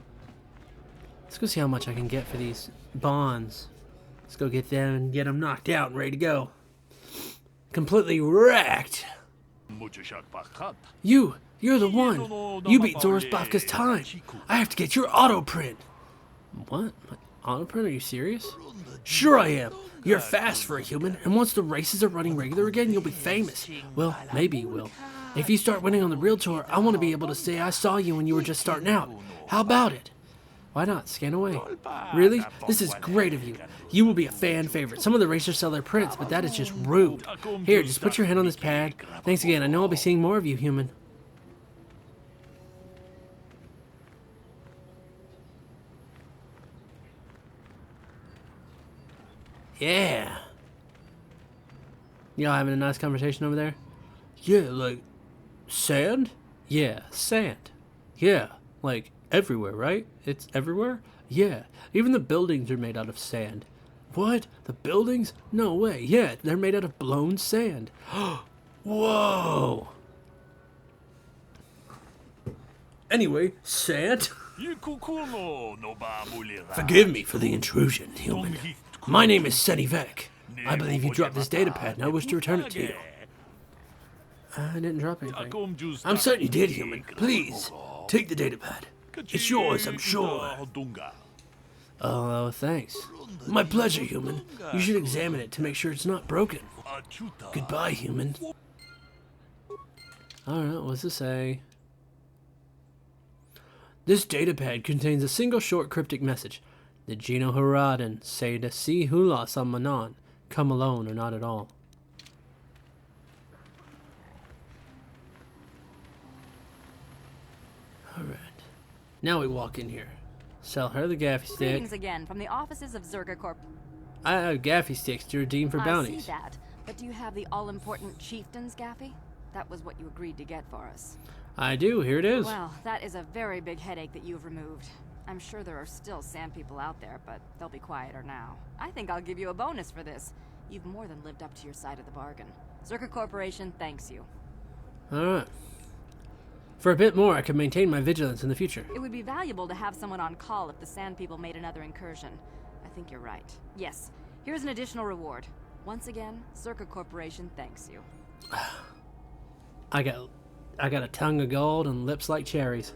Let's go see how much I can get for these bonds. Let's go get them and get them knocked out and ready to go. Completely wrecked. You're the one. You beat Zora's Bafka's time. I have to get your auto print. What? Auto print? Are you serious? Sure I am. You're fast for a human, and once the races are running regular again, you'll be famous. Well, maybe you will. If you start winning on the real tour, I want to be able to say I saw you when you were just starting out. How about it? Why not? Scan away. Really? This is great of you. You will be a fan favorite. Some of the racers sell their prints, but that is just rude. Here, just put your hand on this pad. Thanks again. I know I'll be seeing more of you, human. Yeah. Y'all having a nice conversation over there? Yeah, like, sand? Yeah, sand. Yeah, like, everywhere, right? It's everywhere? Yeah, even the buildings are made out of sand. What? The buildings? No way. Yeah, they're made out of blown sand. Whoa. Anyway, sand? Forgive me for the intrusion, human. My name is Senivek. I believe you dropped this data pad and I wish to return it to you. I didn't drop anything. I'm certain you did, human. Please, take the data pad. It's yours, I'm sure. Oh, thanks. My pleasure, human. You should examine it to make sure it's not broken. Goodbye, human. Alright, what's it say? This datapad contains a single short cryptic message. The Gino Haradan say to see Hula Samanon. Come alone or not at all. Alright. Now we walk in here. Sell her the gaffy stick. Greetings again from the offices of Zerga Corp. I have gaffy sticks to redeem for bounties. I see that, but do you have the all-important chieftain's gaffy? That was what you agreed to get for us. I do. Here it is. Well, that is a very big headache that you've removed. I'm sure there are still sand people out there, but they'll be quieter now. I think I'll give you a bonus for this. You've more than lived up to your side of the bargain. Zerga Corporation thanks you. Alright. For a bit more, I can maintain my vigilance in the future. It would be valuable to have someone on call if the sand people made another incursion. I think you're right. Yes, here's an additional reward. Once again, Zerga Corporation thanks you. I got a tongue of gold and lips like cherries.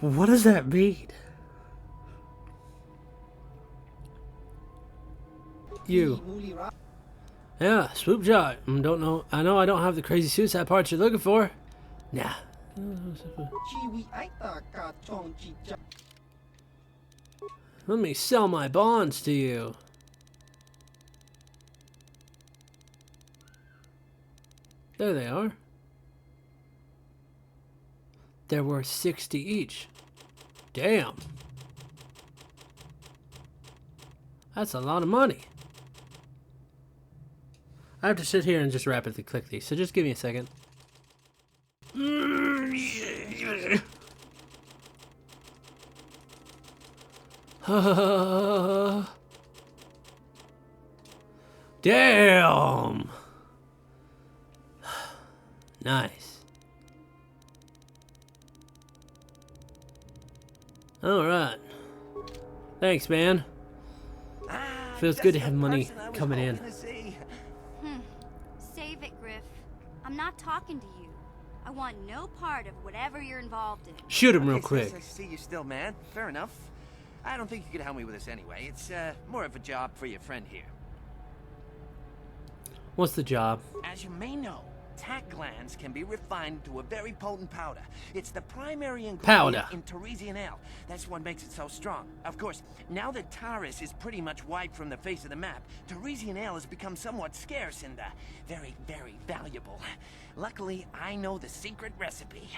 What does that mean? You. Yeah, swoop shot. Don't know. I know I don't have the crazy suicide parts you're looking for. Nah. Let me sell my bonds to you. There they are. They're worth 60 each. Damn. That's a lot of money. I have to sit here and just rapidly click these, so just give me a second. Damn. Nice. Alright. Thanks, man. Feels good to have money coming in. Save it, Griff. I'm not talking to you. I want no part of whatever you're involved in. Shoot him real quick. I see you still, man. Fair enough. I don't think you could help me with this anyway. It's more of a job for your friend here. What's the job? As you may know, tack glands can be refined to a very potent powder. It's the primary ingredient in Teresian ale. That's what makes it so strong. Of course, now that Taris is pretty much wiped from the face of the map, Teresian ale has become somewhat scarce and very, very valuable. Luckily, I know the secret recipe.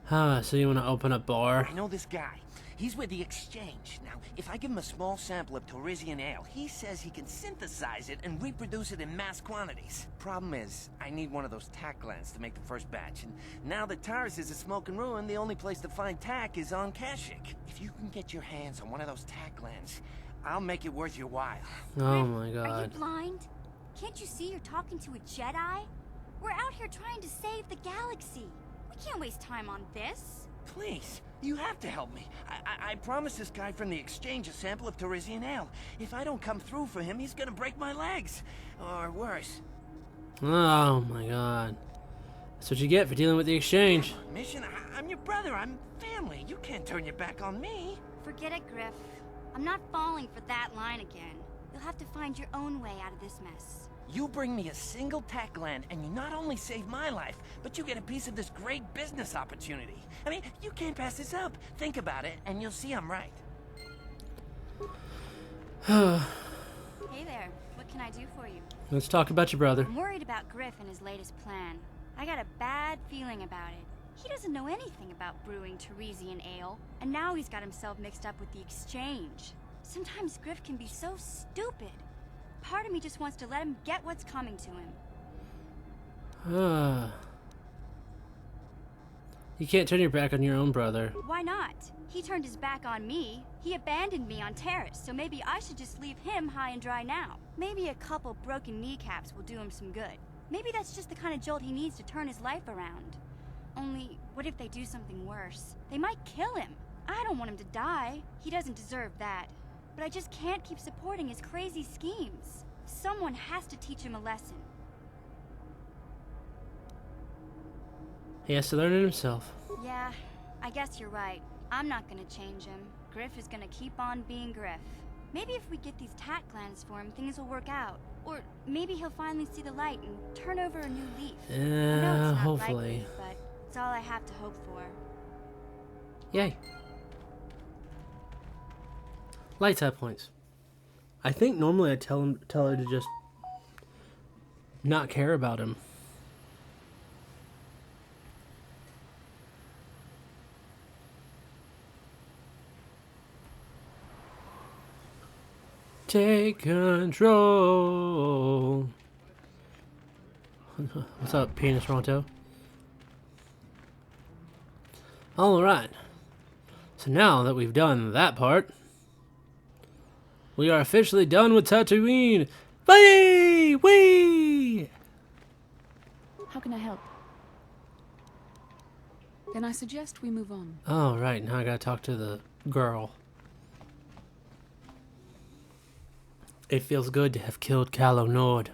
So you want to open a bar? I know this guy. He's with the exchange. Now, if I give him a small sample of Teresian ale, he says he can synthesize it and reproduce it in mass quantities. Problem is, I need one of those tack glands to make the first batch, and now that Taris is a smoking ruin, the only place to find tack is on Kashyyyk. If you can get your hands on one of those tack glands, I'll make it worth your while. Oh my Are you god. blind? Can't you see you're talking to a Jedi? We're out here trying to save the galaxy. We can't waste time on this. Please, you have to help me. I promised this guy from the exchange a sample of Teresian ale. If I don't come through for him, he's gonna break my legs. Or worse. Oh my god. That's what you get for dealing with the exchange. Mission, I'm your brother. I'm family. You can't turn your back on me. Forget it, Griff. I'm not falling for that line again. You'll have to find your own way out of this mess. You bring me a single tack land, and you not only save my life, but you get a piece of this great business opportunity. I mean, you can't pass this up. Think about it, and you'll see I'm right. Hey there. What can I do for you? Let's talk about your brother. I'm worried about Griff and his latest plan. I got a bad feeling about it. He doesn't know anything about brewing Teresian ale, and now he's got himself mixed up with the exchange. Sometimes Griff can be so stupid. Part of me just wants to let him get what's coming to him. You can't turn your back on your own brother. Why not? He turned his back on me. He abandoned me on Terrace, so maybe I should just leave him high and dry now. Maybe a couple broken kneecaps will do him some good. Maybe that's just the kind of jolt he needs to turn his life around. Only, what if they do something worse? They might kill him. I don't want him to die. He doesn't deserve that. But I just can't keep supporting his crazy schemes. Someone has to teach him a lesson. He has to learn it himself. Yeah, I guess you're right. I'm not gonna change him. Griff is gonna keep on being Griff. Maybe if we get these tack glands for him, things will work out. Or maybe he'll finally see the light and turn over a new leaf. I know it's not Hopefully. likely, but it's all I have to hope for. Yay. Light side points. I think normally I tell her to just not care about him. Take control. What's up, Penis Toronto? Alright. So now that we've done that part, we are officially done with Tatooine. Whee! Whee! How can I help? Then I suggest we move on. Oh, right. Now I gotta talk to the girl. It feels good to have killed Calo Nord.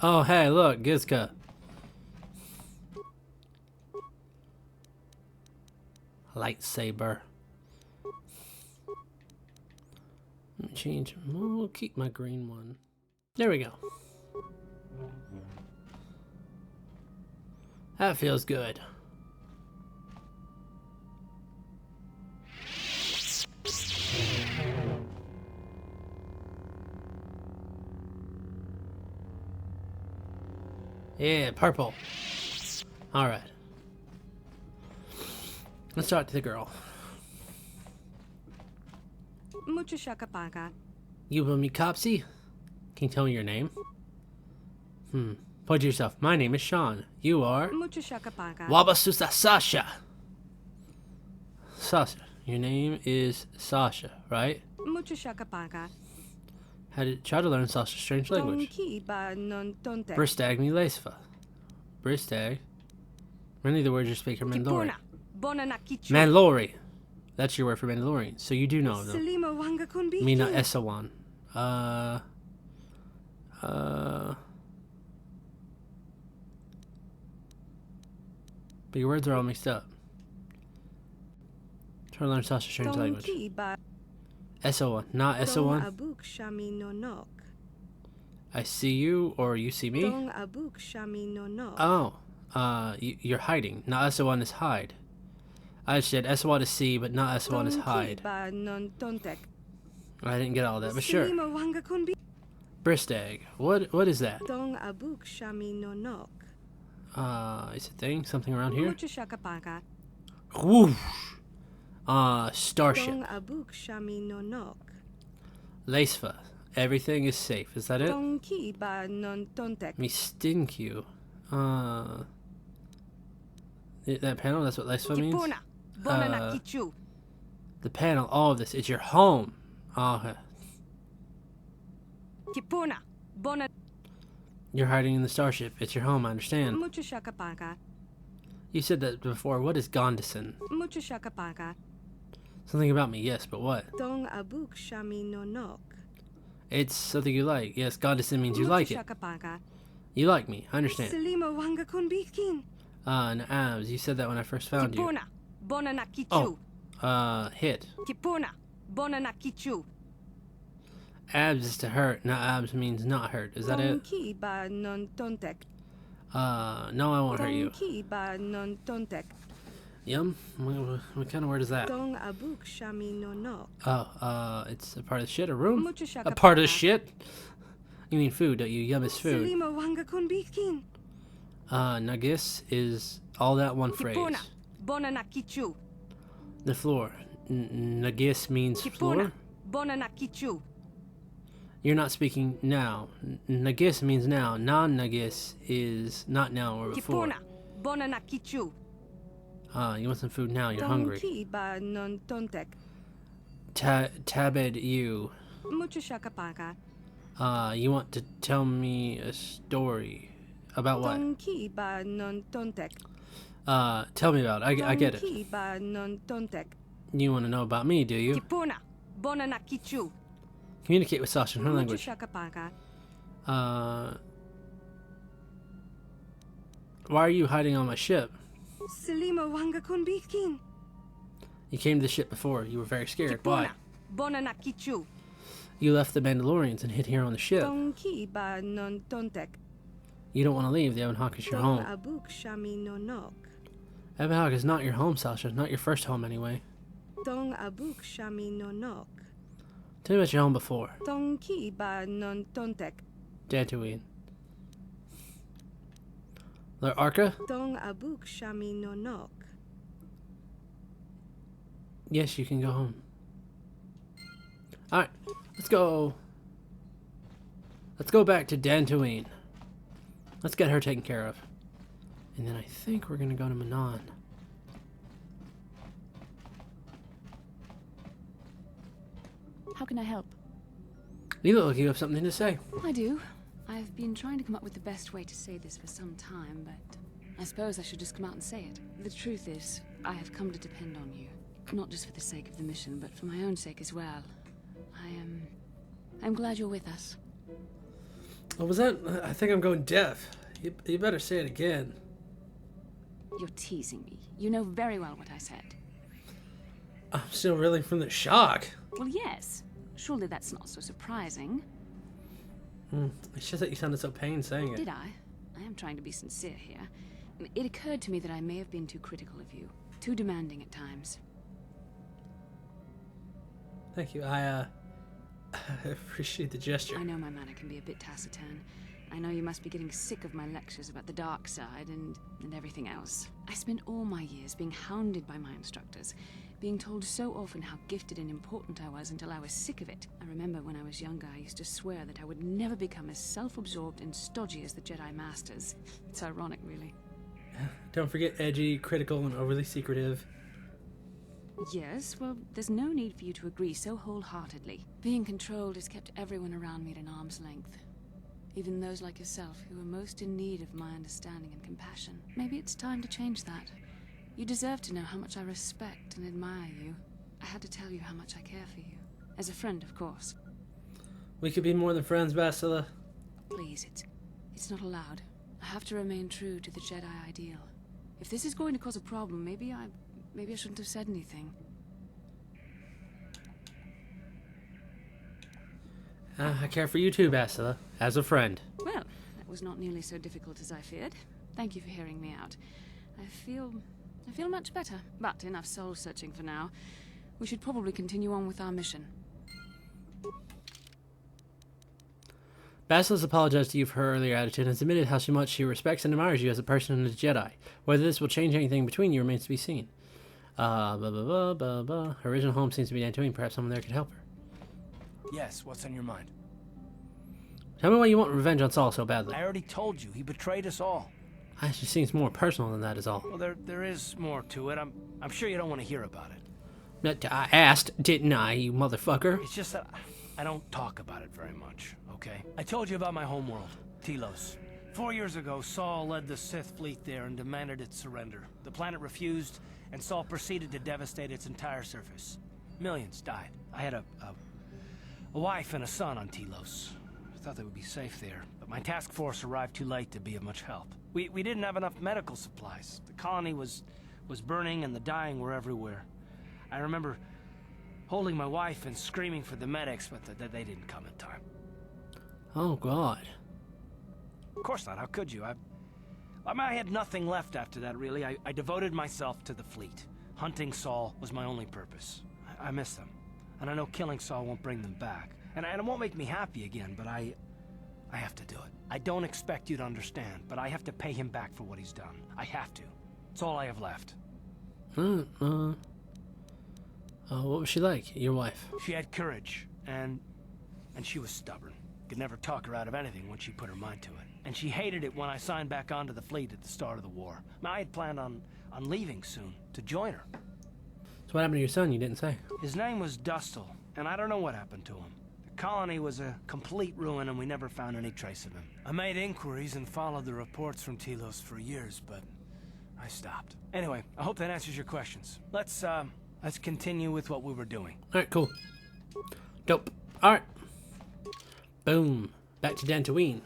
Oh, hey, look, Gizka. Lightsaber. Let me change. We'll keep my green one. There we go. That feels good. Yeah, purple. Alright. Let's talk to the girl. Mucho shakapaga. You Mikopsy? Can you tell me your name? Point to yourself. My name is Sean. You are? Mucho shakapaga. Wabasusa Sasha. Sasha. Your name is Sasha, right? Mucho shakapaga. Try to learn Sasha's strange language. Bristag mi lesfa. Bristag. Many of the words you speak are Mandalorian. Mandalorian. That's your word for Mandalorian. So you do know them. Mina Esawan. But your words are all mixed up. Try to learn Sasha's strange language. Esawan, not Esawan. I see you, or you see me? Oh, you're hiding. Not Esawan is hide. I said Esawan is see, but not Esawan is hide. I didn't get all that, but sure. Bristag. What is that? Is it a thing? Something around here? Whoosh! Starship. Leisfa. Everything is safe. Is that it? Me stink you. That panel, that's what Leisfa means? The panel, all of this, it's your home. Okay. Bona You're hiding in the starship. It's your home, I understand. mucho shakapaka. You said that before. What is Gondison? Mucho shakapaka. Something about me, yes, but what? Dong abuk shami no nok. It's something you like. Yes, Gondison means you like it. Shakapaka. You like me, I understand. Selima wanga kunbikin. Naabs, you said that when I first found you. Kipuna. Bona na kichu. Hit. Kipuna. Bona na kichu. Abs is to hurt. Naabs means not hurt. Is that it? Ki ba non tontek. No, I won't hurt you. Ki ba non tontek. Yum? What kind of word is that? Dong abuk shami no nok. Oh, it's a part of the shit, a room? Mucho A part of the shakapaka. shit? You mean food, don't you? Yum is food. Selima wanga kunbikin. Nagis is all that one phrase. Kipuna. Bona na kichu. The floor. Nagis means floor? Kipuna. Bona na kichu. You're not speaking now. Nagis means now. Non-nagis is not now or before. Kipuna. Bona na kichu. You want some food now. You're hungry. Ki ba non tontek. Tabed you. Mucho shakapaka. You want to tell me a story. About what? Ki ba non tontek. Tell me about it. I get it. Ki ba non tontek. You want to know about me, do you? Kipuna. Bona na kichu. Communicate with Sasha in her Mucho language. shakapaka. Why are you hiding on my ship? Selima wanga kunbikin. You came to the ship before. You were very scared. Why? Kipuna. Bona na kichu. You left the Mandalorians and hid here on the ship. Ki ba non tontek. You don't want to leave. The Ebon Hawk is your home. Abuk shami no nok. Ebon Hawk is not your home, Sasha. Not your first home, anyway. Dong abuk shami no nok. Tell me about your home before. Ki ba non tontek. Tatooine. Lord Arca? Dong abuk shami no nok. Yes, you can go home. Alright, let's go. Let's go back to Dantooine. Let's get her taken care of. And then I think we're gonna go to Manon. How can I help? You look like you have something to say. I do. I've been trying to come up with the best way to say this for some time, but I suppose I should just come out and say it. The truth is, I have come to depend on you. Not just for the sake of the mission, but for my own sake as well. I'm glad you're with us. What was that? I think I'm going deaf. You better say it again. You're teasing me. You know very well what I said. I'm still reeling from the shock. Well, yes. Surely that's not so surprising. It's just that you sounded so pained saying it. Did I? I am trying to be sincere here. It occurred to me that I may have been too critical of you. Too demanding at times. Thank you. I appreciate the gesture. I know my manner can be a bit taciturn. I know you must be getting sick of my lectures about the dark side and everything else. I spent all my years being hounded by my instructors, being told so often how gifted and important I was until I was sick of it. I remember when I was younger, I used to swear that I would never become as self-absorbed and stodgy as the Jedi Masters. It's ironic, really. Don't forget edgy, critical, and overly secretive. Yes, well, there's no need for you to agree so wholeheartedly. Being controlled has kept everyone around me at an arm's length. Even those like yourself who are most in need of my understanding and compassion. Maybe it's time to change that. You deserve to know how much I respect and admire you. I had to tell you how much I care for you. As a friend, of course. We could be more than friends, Bastila. Please, it's not allowed. I have to remain true to the Jedi ideal. If this is going to cause a problem, maybe I shouldn't have said anything. I care for you too, Bastila. As a friend. Well, that was not nearly so difficult as I feared. Thank you for hearing me out. I feel much better. But enough soul-searching for now. We should probably continue on with our mission. Basila's apologized to you for her earlier attitude and has admitted how much she respects and admires you as a person and a Jedi. Whether this will change anything between you remains to be seen. Her original home seems to be Dantooine. Perhaps someone there could help her. Yes, what's on your mind? Tell me why you want revenge on Saul so badly. I already told you, he betrayed us all. It just seems more personal than that is all. Well, there is more to it. I'm sure you don't want to hear about it. I asked, didn't I, you motherfucker? It's just that I don't talk about it very much, okay? I told you about my homeworld, Telos. 4 years ago, Saul led the Sith fleet there and demanded its surrender. The planet refused, and Saul proceeded to devastate its entire surface. Millions died. I had a wife and a son on Telos. I thought they would be safe there, but my task force arrived too late to be of much help. We didn't have enough medical supplies. The colony was burning and the dying were everywhere. I remember holding my wife and screaming for the medics, but they didn't come in time. Oh, God. Of course not. How could you? I had nothing left after that, really. I devoted myself to the fleet. Hunting Saul was my only purpose. I miss them. And I know killing Saul won't bring them back. And it won't make me happy again, but I have to do it. I don't expect you to understand, but I have to pay him back for what he's done. I have to. It's all I have left. What was she like, your wife? She had courage, and she was stubborn. Could never talk her out of anything once she put her mind to it. And she hated it when I signed back onto the fleet at the start of the war. Now, I had planned on leaving soon, to join her. So what happened to your son, you didn't say? His name was Dustil, and I don't know what happened to him. The colony was a complete ruin, and we never found any trace of him. I made inquiries and followed the reports from Telos for years, but I stopped. Anyway, I hope that answers your questions. Let's continue with what we were doing. Alright, cool. Dope. Alright. Boom. Back to Dantooine.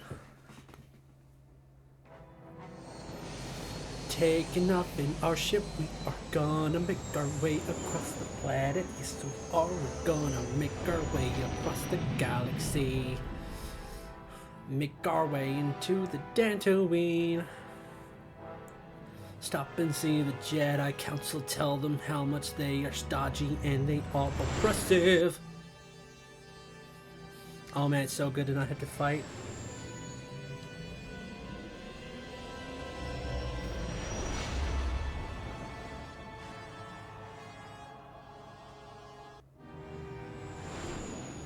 Taking off in our ship, we are gonna make our way across the planet. Yes, we are. We're gonna make our way across the galaxy. Make our way into the Dantooine. Stop and see the Jedi Council. Tell them how much they are stodgy and they are oppressive. Oh man, it's so good to not have to fight.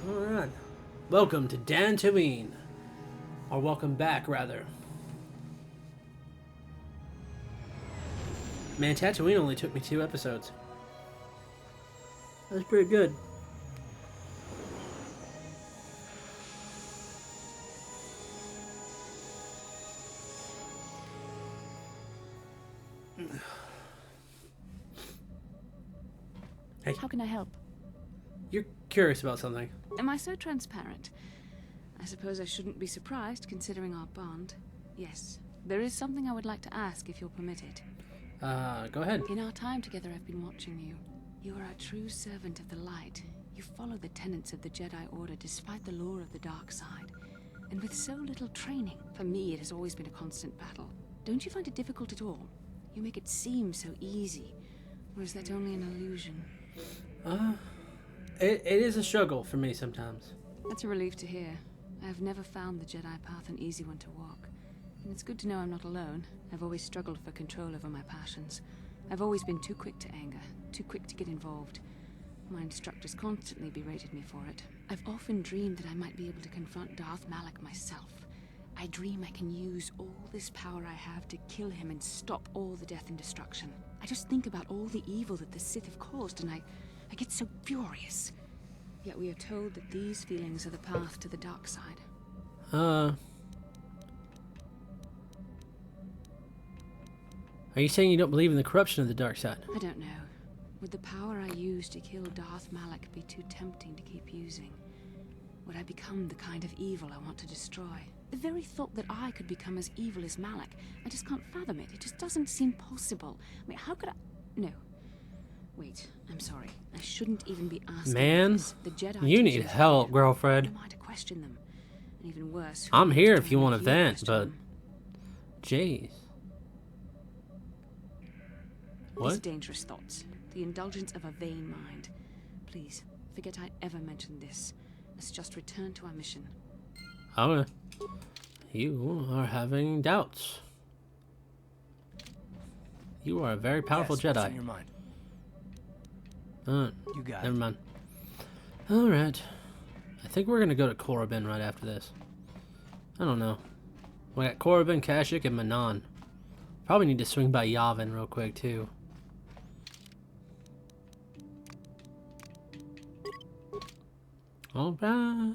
Alright. Welcome to Dantooine. Or welcome back, rather. Man, Tatooine only took me 2 episodes. That was pretty good. Hey. How can I help? You're curious about something. Am I so transparent? I suppose I shouldn't be surprised, considering our bond. Yes, there is something I would like to ask, if you'll permit it. Go ahead. In our time together, I've been watching you. You are a true servant of the light. You follow the tenets of the Jedi Order despite the lure of the dark side. And with so little training, for me it has always been a constant battle. Don't you find it difficult at all? You make it seem so easy. Or is that only an illusion? It is a struggle for me sometimes. That's a relief to hear. I have never found the Jedi path an easy one to walk. And it's good to know I'm not alone. I've always struggled for control over my passions. I've always been too quick to anger, too quick to get involved. My instructors constantly berated me for it. I've often dreamed that I might be able to confront Darth Malak myself. I dream I can use all this power I have to kill him and stop all the death and destruction. I just think about all the evil that the Sith have caused and I get so furious. Yet we are told that these feelings are the path to the dark side. Are you saying you don't believe in the corruption of the dark side? I don't know. Would the power I use to kill Darth Malak be too tempting to keep using? Would I become the kind of evil I want to destroy? The very thought that I could become as evil as Malak, I just can't fathom it. It just doesn't seem possible. I mean, how could I... No. Wait, I'm sorry. I shouldn't even be asking. Man, the Jedi you need help, girlfriend. Who am I to question them? And even worse, I'm here if you want to vent, but... Jeez. What? These dangerous thoughts. The indulgence of a vain mind. Please, forget I ever mentioned this. Let's just return to our mission. Okay. You are having doubts. You are a very powerful Yes, what's Jedi. in your mind? You got Never it. mind. Alright. I think we're gonna go to Korriban right after this. I don't know. We got Korriban, Kashyyyk, and Manon. Probably need to swing by Yavin real quick, too. All right.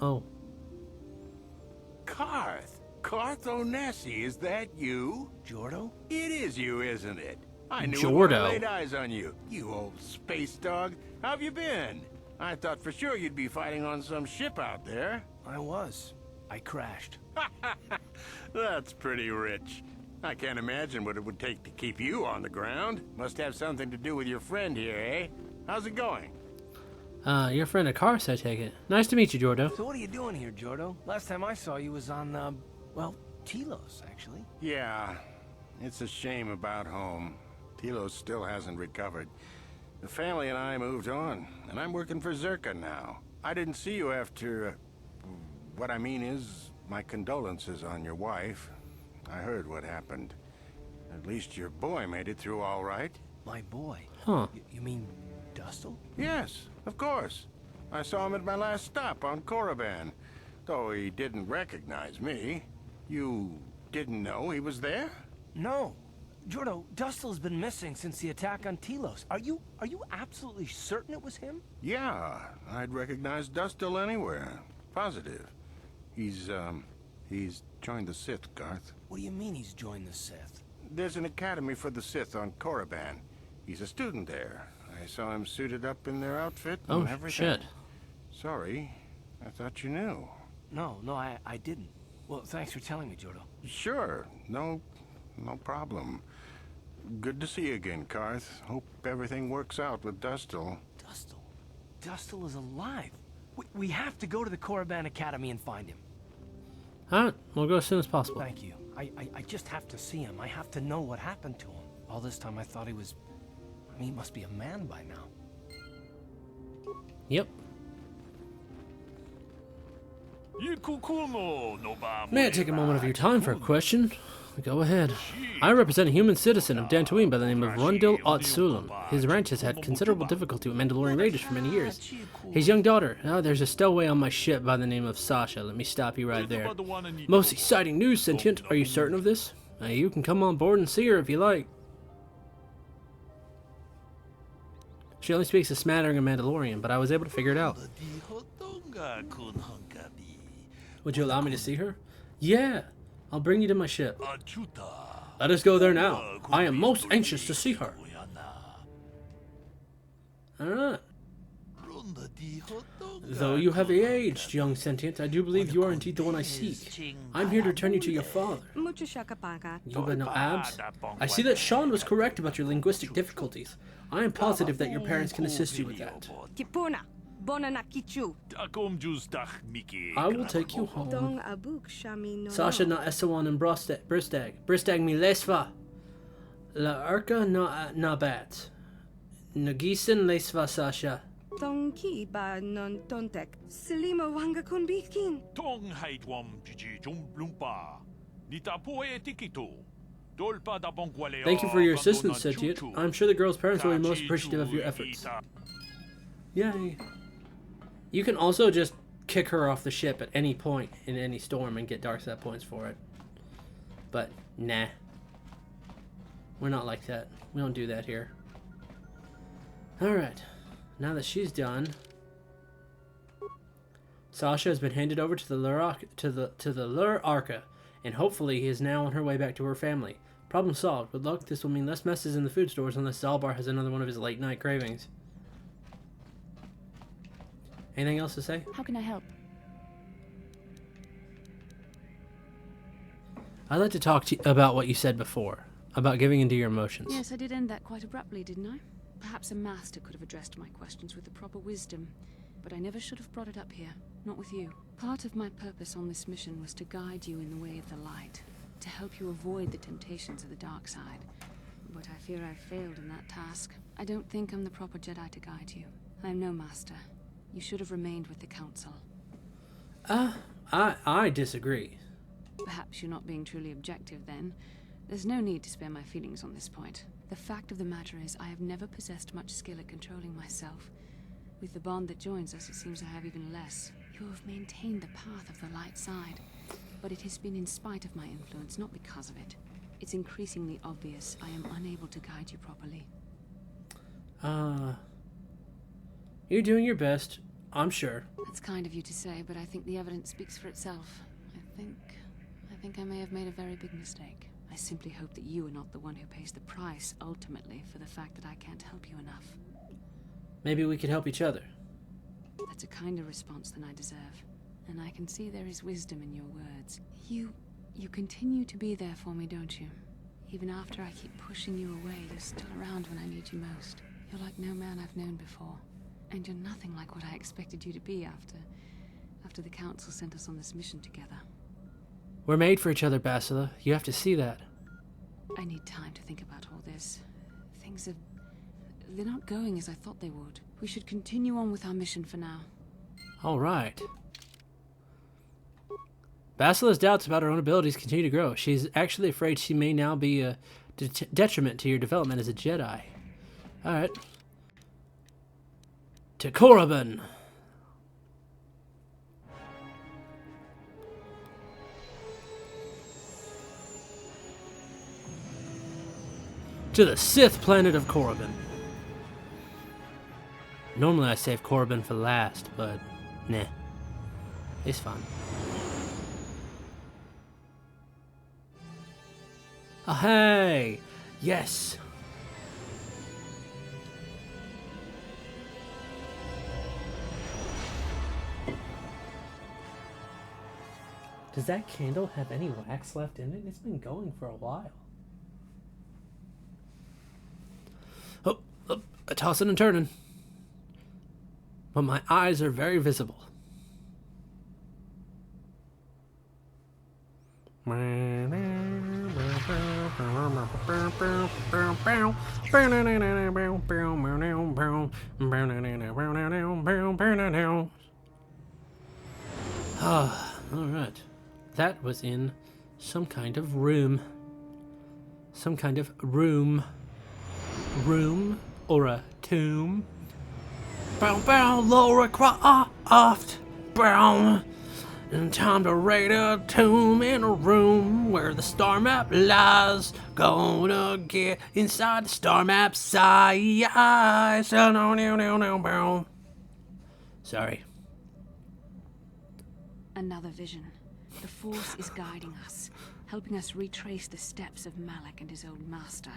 Oh. Carth! Carth Onesi, is that you? Jordo? It is you, isn't it? I knew it Jordo. when I laid eyes on you. You old space dog. How've you been? I thought for sure you'd be fighting on some ship out there. I was. I crashed. That's pretty rich. I can't imagine what it would take to keep you on the ground. Must have something to do with your friend here, eh? How's it going? Your friend of CARTH, I take it. Nice to meet you, Jordo. So what are you doing here, Jordo? Last time I saw you was on, well, Telos, actually. Yeah, it's a shame about home. Telos still hasn't recovered. The family and I moved on, and I'm working for Zerka now. I didn't see you after... what I mean is, my condolences on your wife. I heard what happened. At least your boy made it through all right. My boy? Huh. You mean Dustle? Yes, of course. I saw him at my last stop on Korriban, though he didn't recognize me. You didn't know he was there? No. Jordo, Dustle's been missing since the attack on Telos. Are you absolutely certain it was him? Yeah, I'd recognize Dustle anywhere. Positive. He's joined the Sith, Garth. What do you mean he's joined the Sith? There's an academy for the Sith on Korriban. He's a student there. I saw him suited up in their outfit and everything. Shit. Sorry, I thought you knew. No, I didn't. Well, thanks for telling me, Jordo. Sure, no problem. Good to see you again, Carth. Hope everything works out with Dustle. Dustle is alive. We have to go to the Korriban Academy and find him. Alright, we'll go as soon as possible. Thank you. I just have to see him. I have to know what happened to him. All this time I thought he was... I mean, he must be a man by now. Yep. May I take a moment of your time for a question? Go ahead. I represent a human citizen of Dantooine by the name of Rundil Otsulam. His ranch has had considerable difficulty with Mandalorian raiders for many years. His young daughter... there's a stowaway on my ship by the name of Sasha. Let me stop you right there. Most exciting news, Sentient. Are you certain of this? You can come on board and see her if you like. She only speaks a smattering of Mandalorian, but I was able to figure it out. Would you allow me to see her? Yeah. I'll bring you to my ship. Let us go there now. I am most anxious to see her. Alright. Though you have aged, young Sentient, I do believe you are indeed the one I seek. I'm here to return you to your father. Yuba no abs? I see that Sean was correct about your linguistic difficulties. I am positive that your parents can assist you with that. I will take you home. Sasha na Esawan and Bristag. Bristag mi lesva. La Arca na bat. Nagisan lesva Sasha. Tonki ba non tontek. Selima wanga kun bikin. Tong haitwam jiji jumblumpa. Nitapoe tikito. Thank you for your assistance, Setiet. I'm sure the girl's parents will be most appreciative of your efforts. Yay. You can also just kick her off the ship at any point in any storm and get dark set points for it. But, nah. We're not like that. We don't do that here. Alright. Now that she's done, Sasha has been handed over to the Lur Arca, and hopefully he is now on her way back to her family. Problem solved. With luck, this will mean less messes in the food stores unless Zalbar has another one of his late night cravings. Anything else to say? How can I help? I'd like to talk to you about what you said before, about giving into your emotions. Yes, I did end that quite abruptly, didn't I? Perhaps a master could have addressed my questions with the proper wisdom, but I never should have brought it up here, not with you. Part of my purpose on this mission was to guide you in the way of the light, to help you avoid the temptations of the dark side. But I fear I've failed in that task. I don't think I'm the proper Jedi to guide you. I am no master. You should have remained with the Council. I disagree. Perhaps you're not being truly objective then. There's no need to spare my feelings on this point. The fact of the matter is, I have never possessed much skill at controlling myself. With the bond that joins us, it seems I have even less. You have maintained the path of the light side, but it has been in spite of my influence, not because of it. It's increasingly obvious I am unable to guide you properly. You're doing your best, I'm sure. That's kind of you to say, but I think the evidence speaks for itself. I think I may have made a very big mistake. I simply hope that you are not the one who pays the price, ultimately, for the fact that I can't help you enough. Maybe we could help each other. That's a kinder response than I deserve. And I can see there is wisdom in your words. You continue to be there for me, don't you? Even after I keep pushing you away, you're still around when I need you most. You're like no man I've known before. And you're nothing like what I expected you to be after the Council sent us on this mission together. We're made for each other, Basilia. You have to see that. I need time to think about all this. They're not going as I thought they would. We should continue on with our mission for now. All right. Basilia's doubts about her own abilities continue to grow. She's actually afraid she may now be a detriment to your development as a Jedi. All right. To Korriban. To the Sith planet of Korriban. Normally I save Korriban for last, but nah. It's fine. Oh, hey! Yes! Does that candle have any wax left in it? It's been going for a while. Oh, I tossing and turning. But my eyes are very visible. Alright. That was in some kind of room. Some kind of room. Room or a tomb. Bow bow, Laura Croft. Brown. And time to raid a tomb in a room where the star map lies. Gonna get inside the star map size. Sorry. Another vision. The Force is guiding us, helping us retrace the steps of Malak and his old master,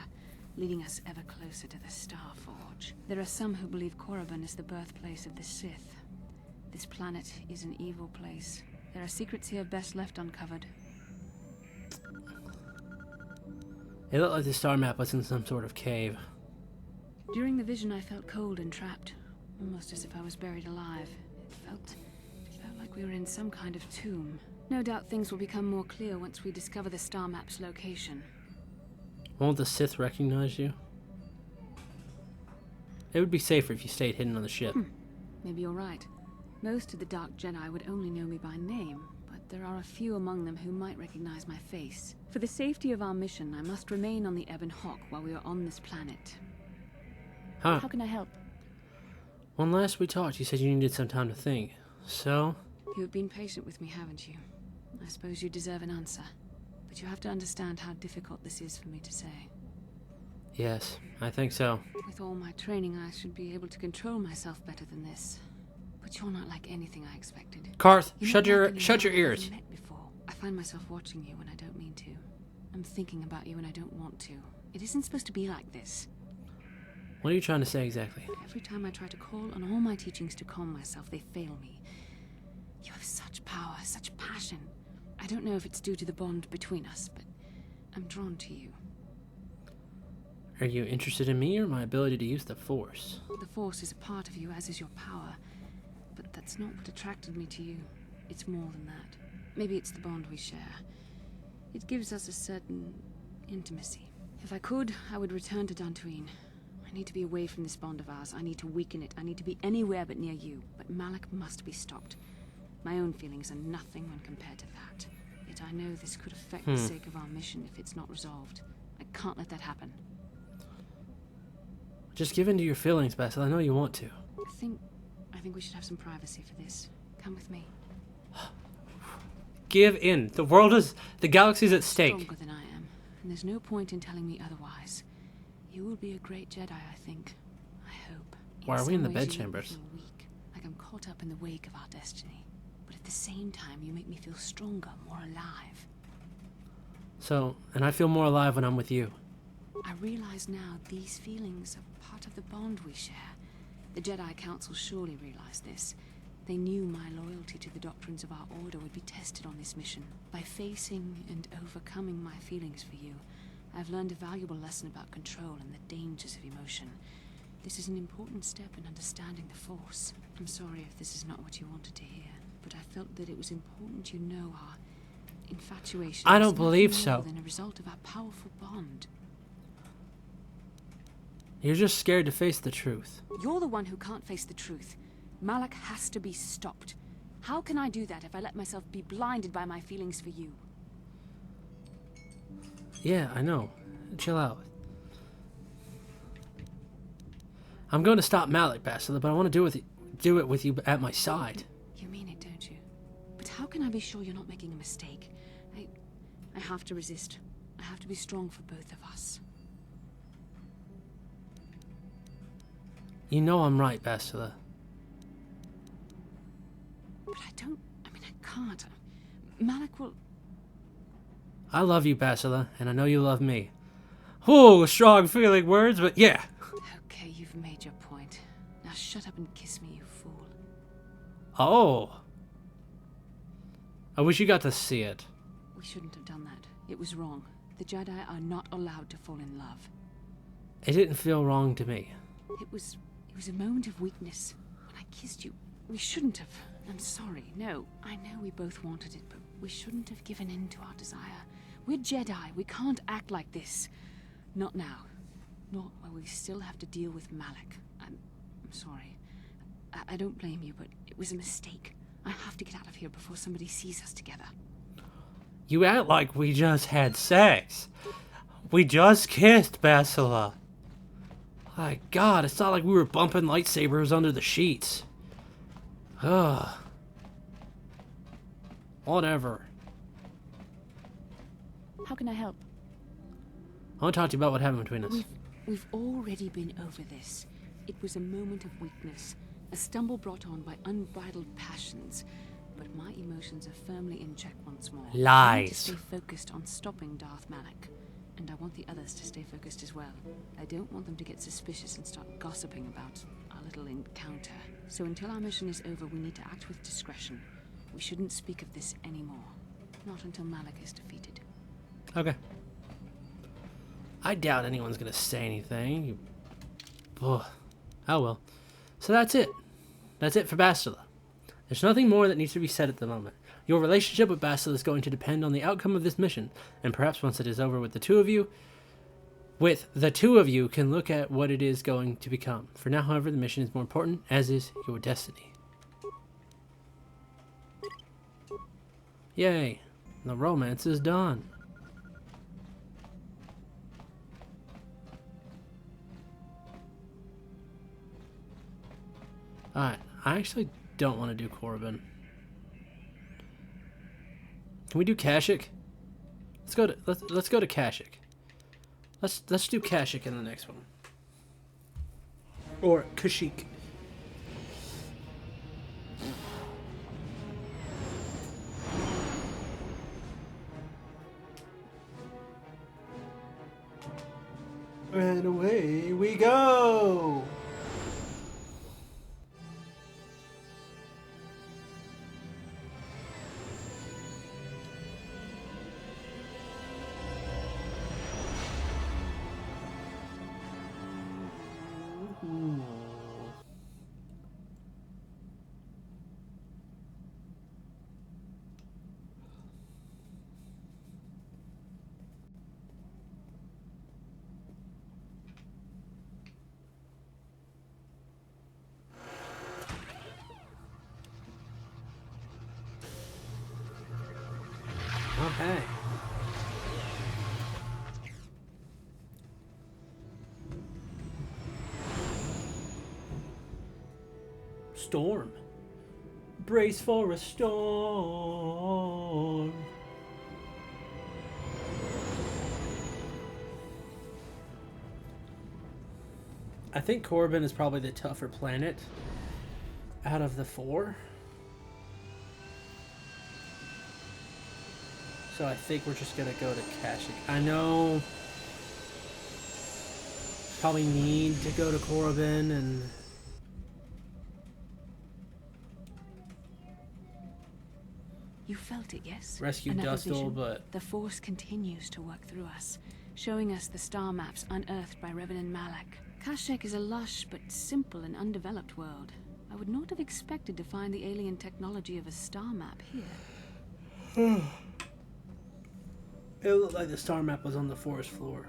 leading us ever closer to the Star Forge. There are some who believe Korriban is the birthplace of the Sith. This planet is an evil place. There are secrets here best left uncovered. It looked like the star map was in some sort of cave. During the vision, I felt cold and trapped, almost as if I was buried alive. It felt like we were in some kind of tomb. No doubt things will become more clear once we discover the star map's location. Won't the Sith recognize you? It would be safer if you stayed hidden on the ship. Maybe you're right. Most of the Dark Jedi would only know me by name, but there are a few among them who might recognize my face. For the safety of our mission, I must remain on the Ebon Hawk while we are on this planet. Huh. How can I help? When last we talked, you said you needed some time to think. So? You have been patient with me, haven't you? I suppose you deserve an answer. But you have to understand how difficult this is for me to say. Yes, I think so. With all my training, I should be able to control myself better than this. But you're not like anything I expected. CARTH, shut your ears. I've met before. I find myself watching you when I don't mean to. I'm thinking about you when I don't want to. It isn't supposed to be like this. What are you trying to say exactly? Every time I try to call on all my teachings to calm myself, they fail me. You have such power, such passion. I don't know if it's due to the bond between us, but I'm drawn to you. Are you interested in me or my ability to use the Force? The Force is a part of you, as is your power. But that's not what attracted me to you. It's more than that. Maybe it's the bond we share. It gives us a certain intimacy. If I could, I would return to Dantooine. I need to be away from this bond of ours. I need to weaken it. I need to be anywhere but near you. But Malak must be stopped. My own feelings are nothing when compared to that. Yet I know this could affect the sake of our mission if it's not resolved. I can't let that happen. Just give in to your feelings, Basil. I know you want to. I think we should have some privacy for this. Come with me. Give in. The galaxy's at stake. Stronger than I am, and there's no point in telling me otherwise. You will be a great Jedi, I think. I Why are we in the some ways you make me bedchambers? feel weak, like I'm caught up in the wake of our destiny. But at the same time, you make me feel stronger, more alive. So, and I feel more alive when I'm with you. I realize now these feelings are part of the bond we share. The Jedi Council surely realized this. They knew my loyalty to the doctrines of our order would be tested on this mission. By facing and overcoming my feelings for you, I've learned a valuable lesson about control and the dangers of emotion. This is an important step in understanding the Force. I'm sorry if this is not what you wanted to hear, but I felt that it was important you know our infatuation I is don't believe nothing so. more than a result of our powerful bond. You're just scared to face the truth. You're the one who can't face the truth. Malak has to be stopped. How can I do that if I let myself be blinded by my feelings for you? Yeah, I know. Chill out. I'm going to stop Malik, Bastila, but I want to do it with you at my side. You mean it, don't you? But how can I be sure you're not making a mistake? I have to resist. I have to be strong for both of us. You know I'm right, Bastila. But I can't. Malik will... I love you, Bastila, and I know you love me. Oh, strong feeling words, but yeah. Okay, you've made your point. Now shut up and kiss me, you fool. Oh. I wish you got to see it. We shouldn't have done that. It was wrong. The Jedi are not allowed to fall in love. It didn't feel wrong to me. It was a moment of weakness. When I kissed you, we shouldn't have. I'm sorry. No, I know we both wanted it, but we shouldn't have given in to our desire. We're Jedi. We can't act like this. Not now. Not while we still have to deal with Malik. I'm sorry. I don't blame you, but it was a mistake. I have to get out of here before somebody sees us together. You act like we just had sex. We just kissed, Bastila. My God, it's not like we were bumping lightsabers under the sheets. Ugh. Whatever. How can I help? I want to talk to you about what happened between us. We've already been over this. It was a moment of weakness, a stumble brought on by unbridled passions. But my emotions are firmly in check once more. Lies. I need to stay focused on stopping Darth Malik. And I want the others to stay focused as well. I don't want them to get suspicious and start gossiping about our little encounter. So until our mission is over, we need to act with discretion. We shouldn't speak of this anymore. Not until Malik is defeated. Okay. I doubt anyone's gonna say anything. Ugh. Oh well. So that's it. That's it for Bastila. There's nothing more that needs to be said at the moment. Your relationship with Bastila is going to depend on the outcome of this mission, and perhaps once it is over with the two of you can look at what it is going to become. For now, however, the mission is more important, as is your destiny. Yay. The romance is done. Alright, I actually don't want to do Corbin. Can we do Kashyyyk? Let's go to Kashyyyk. Let's do Kashyyyk in the next one. Or Kashyyyk. And away we go. Okay. Storm. Brace for a storm. I think Corbin is probably the tougher planet out of the 4. So I think we're just gonna go to Kashyyyk. I know probably need to go to Corbin and You felt it, yes? rescue Another Dustle, vision. but The Force continues to work through us, showing us the star maps unearthed by Revan and Malak. Kashyyyk is a lush but simple and undeveloped world. I would not have expected to find the alien technology of a star map here. it looked like the star map was on the forest floor.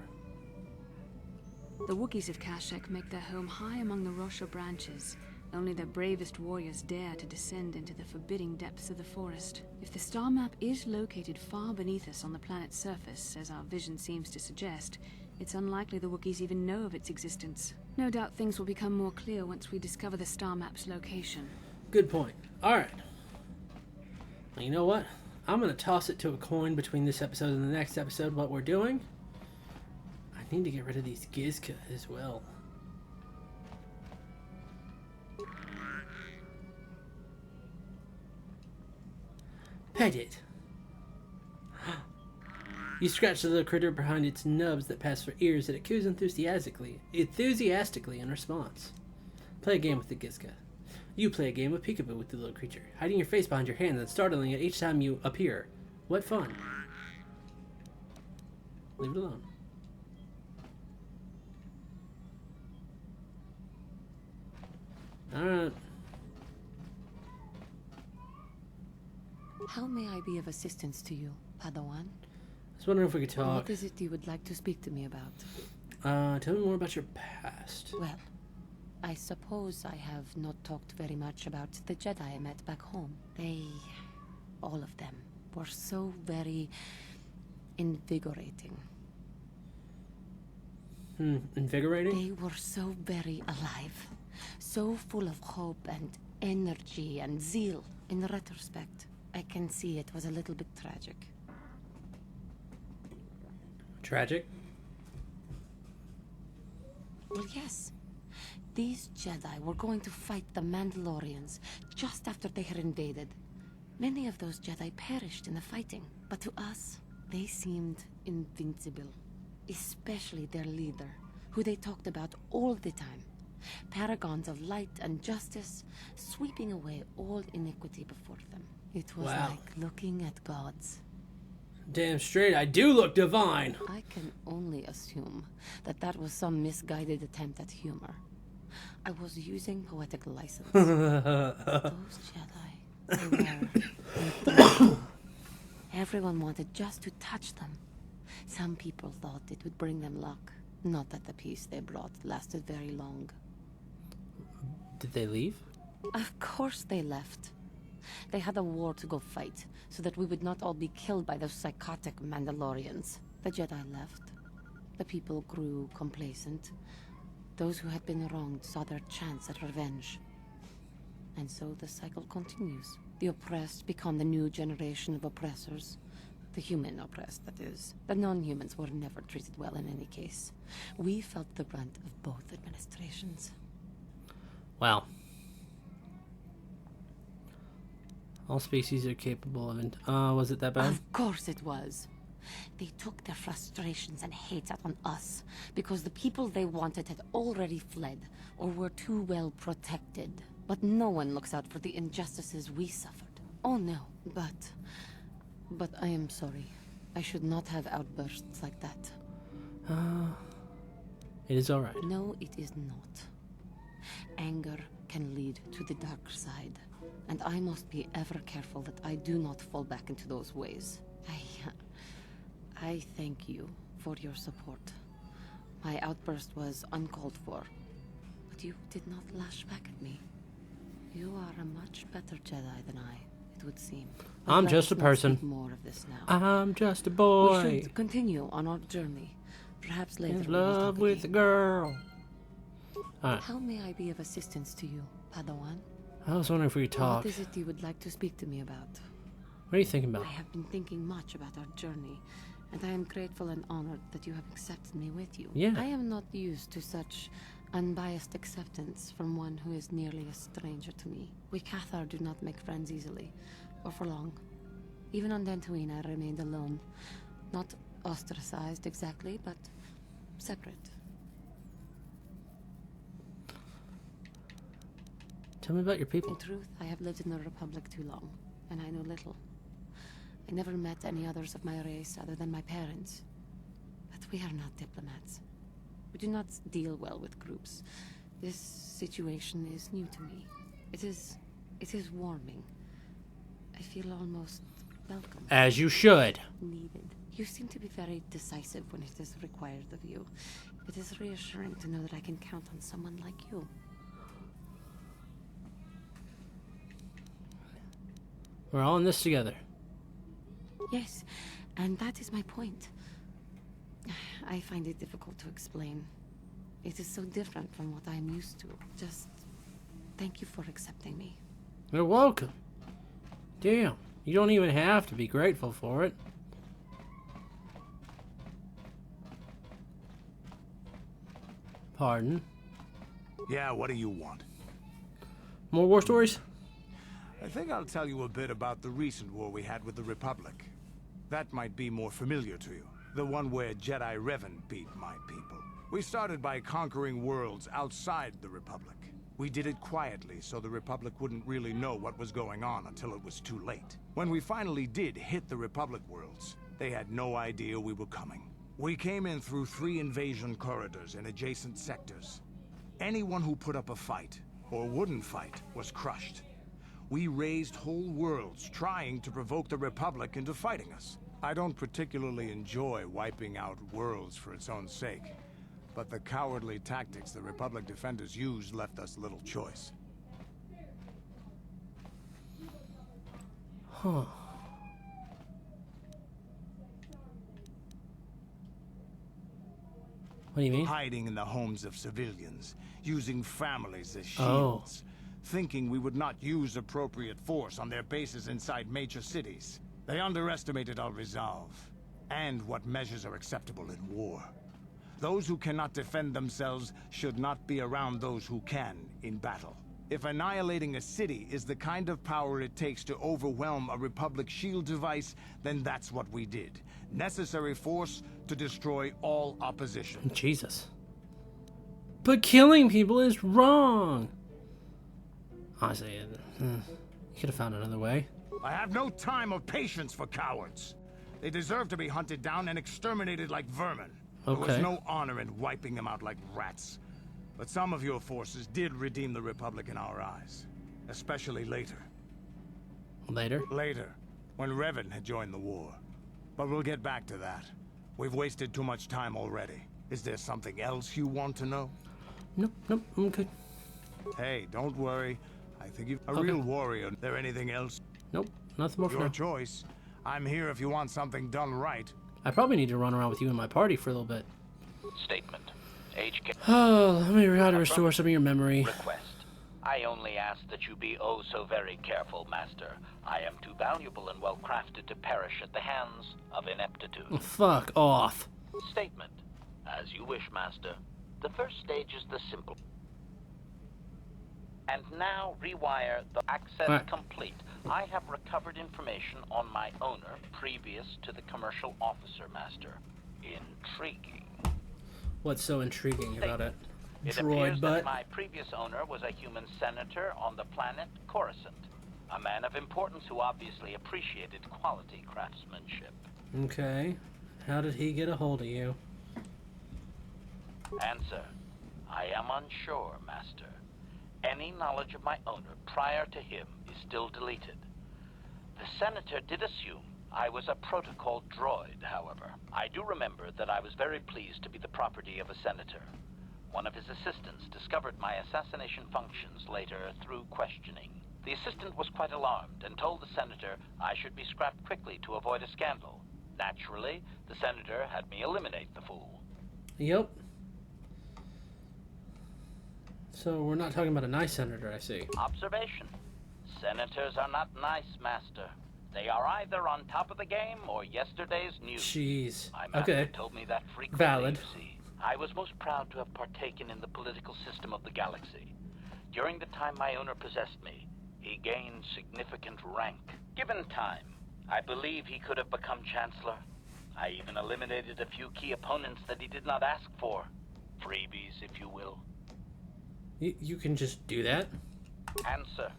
The Wookiees of Kashyyyk make their home high among the Rosha branches. Only their bravest warriors dare to descend into the forbidding depths of the forest. If the star map is located far beneath us on the planet's surface, as our vision seems to suggest, it's unlikely the Wookiees even know of its existence. No doubt things will become more clear once we discover the star map's location. Good point. Alright. Well, you know what? I'm going to toss it to a coin between this episode and the next episode what we're doing. I need to get rid of these Gizka as well. Pet it. You scratch the little critter behind its nubs that pass for ears that it coos enthusiastically in response. Play a game with the Gizka. You play a game of peekaboo with the little creature, hiding your face behind your hand and startling it each time you appear. What fun. Leave it alone. Alright. How may I be of assistance to you, Padawan? I was wondering if we could talk. What is it you would like to speak to me about? Tell me more about your past. Well, I suppose I have not talked very much about the Jedi I met back home. They, all of them, were so very invigorating. Invigorating? They were so very alive. So full of hope and energy and zeal. In retrospect, I can see it was a little bit tragic. Tragic? Well, yes. These Jedi were going to fight the Mandalorians just after they had invaded. Many of those Jedi perished in the fighting, but to us, they seemed invincible. Especially their leader, who they talked about all the time. Paragons of light and justice, sweeping away all iniquity before them. It was like looking at gods. Damn straight, I do look divine! I can only assume that that was some misguided attempt at humor. I was using poetic license. Those Jedi, they were incredible. Everyone wanted just to touch them. Some people thought it would bring them luck. Not that the peace they brought lasted very long. Did they leave? Of course they left. They had a war to go fight, so that we would not all be killed by those psychotic Mandalorians. The Jedi left. The people grew complacent. Those who had been wronged saw their chance at revenge. And so the cycle continues. The oppressed become the new generation of oppressors. The human oppressed, that is. The non-humans were never treated well in any case. We felt the brunt of both administrations. Wow. All species are capable of was it that bad? Of course it was. They took their frustrations and hates out on us because the people they wanted had already fled or were too well protected. But no one looks out for the injustices we suffered. Oh no, but I am sorry. I should not have outbursts like that. It is alright. No, it is not. Anger can lead to the dark side, and I must be ever careful that I do not fall back into those ways. I thank you for your support. My outburst was uncalled for, but you did not lash back at me. You are a much better Jedi than I, it would seem. But I'm just a person. More of this now. I'm just a boy. We should continue on our journey. Perhaps later. In love with a girl. How may I be of assistance to you, Padawan? I was wondering if we could talk. What is it you would like to speak to me about? What are you thinking about? I have been thinking much about our journey, and I am grateful and honored that you have accepted me with you. Yeah. I am not used to such Unbiased acceptance from one who is nearly a stranger to me. We Cathar do not make friends easily, or for long. Even on Dantooine I remained alone. Not ostracized exactly, but separate. Tell me about your people. In truth, I have lived in the Republic too long, and I know little. I never met any others of my race other than my parents. But we are not diplomats. We do not deal well with groups. This situation is new to me. It is warming. I feel almost welcome. As you should. Needed. You seem to be very decisive when it is required of you. It is reassuring to know that I can count on someone like you. We're all in this together. Yes, and that is my point. I find it difficult to explain. It is so different from what I am used to. Just thank you for accepting me. You're welcome. Damn, you don't even have to be grateful for it. Pardon? Yeah, what do you want? More war stories? I think I'll tell you a bit about the recent war we had with the Republic. That might be more familiar to you. The one where Jedi Revan beat my people. We started by conquering worlds outside the Republic. We did it quietly so the Republic wouldn't really know what was going on until it was too late. When we finally did hit the Republic worlds, they had no idea we were coming. We came in through 3 invasion corridors in adjacent sectors. Anyone who put up a fight, or wouldn't fight, was crushed. We razed whole worlds trying to provoke the Republic into fighting us. I don't particularly enjoy wiping out worlds for its own sake, but the cowardly tactics the Republic defenders used left us little choice. Huh. What do you mean? Hiding in the homes of civilians, using families as shields, thinking we would not use appropriate force on their bases inside major cities. They underestimated our resolve, and what measures are acceptable in war. Those who cannot defend themselves should not be around those who can in battle. If annihilating a city is the kind of power it takes to overwhelm a Republic shield device, then that's what we did. Necessary force to destroy all opposition. Jesus. But killing people is wrong. Honestly, you could have found another way. I have no time or patience for cowards. They deserve to be hunted down and exterminated like vermin. There was no honor in wiping them out like rats. But some of your forces did redeem the Republic in our eyes. Especially later. Later? Later, when Revan had joined the war. But we'll get back to that. We've wasted too much time already. Is there something else you want to know? Nope, I'm good. Hey, don't worry. I think you're a real warrior. Is there anything else? Nope, nothing more for now. Your choice. I'm here if you want something done right. I probably need to run around with you in my party for a little bit. Statement. HK. Oh, let me try to restore some of your memory. Request. I only ask that you be oh so very careful, Master. I am too valuable and well crafted to perish at the hands of ineptitude. Oh, fuck off. Statement. As you wish, Master. The first stage is the simple. And now rewire the access complete. I have recovered information on my owner previous to the commercial officer, Master. Intriguing. What's so intriguing about it? It appears that my previous owner was a human senator on the planet Coruscant. A man of importance who obviously appreciated quality craftsmanship. Okay. How did he get a hold of you? Answer. I am unsure, Master. Any knowledge of my owner prior to him is still deleted. The senator did assume I was a protocol droid, however. I do remember that I was very pleased to be the property of a senator. One of his assistants discovered my assassination functions later through questioning. The assistant was quite alarmed and told the senator I should be scrapped quickly to avoid a scandal. Naturally, the senator had me eliminate the fool. Yep. So we're not talking about a nice senator, I see. Observation. Senators are not nice, Master. They are either on top of the game or yesterday's news. Jeez. My master told me that frequently, Valid. you see. I was most proud to have partaken in the political system of the galaxy. During the time my owner possessed me, he gained significant rank. Given time, I believe he could have become Chancellor. I even eliminated a few key opponents that he did not ask for. Freebies, if you will. You can just do that? Answer.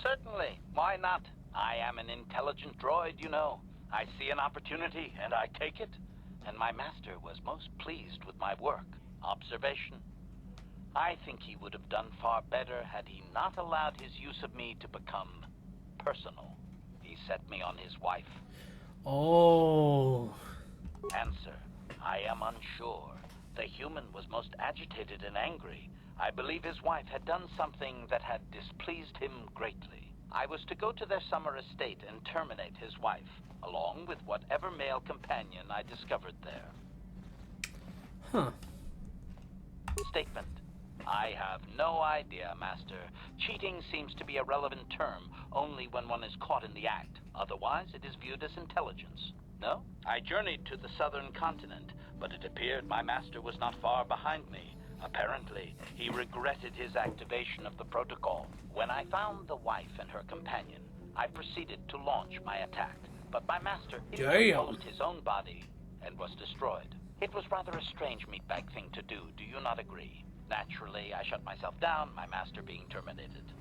Certainly. Why not? I am an intelligent droid, you know. I see an opportunity, and I take it. And my master was most pleased with my work. Observation. I think he would have done far better had he not allowed his use of me to become personal. He set me on his wife. Oh. Answer. I am unsure. The human was most agitated and angry. I believe his wife had done something that had displeased him greatly. I was to go to their summer estate and terminate his wife, along with whatever male companion I discovered there. Huh. Statement. I have no idea, Master. Cheating seems to be a relevant term only when one is caught in the act. Otherwise, it is viewed as intelligence. No? I journeyed to the southern continent, but it appeared my master was not far behind me. Apparently, he regretted his activation of the protocol. When I found the wife and her companion, I proceeded to launch my attack. But my master involved his own body and was destroyed. It was rather a strange meatbag thing to do you not agree? Naturally, I shut myself down, my master being terminated.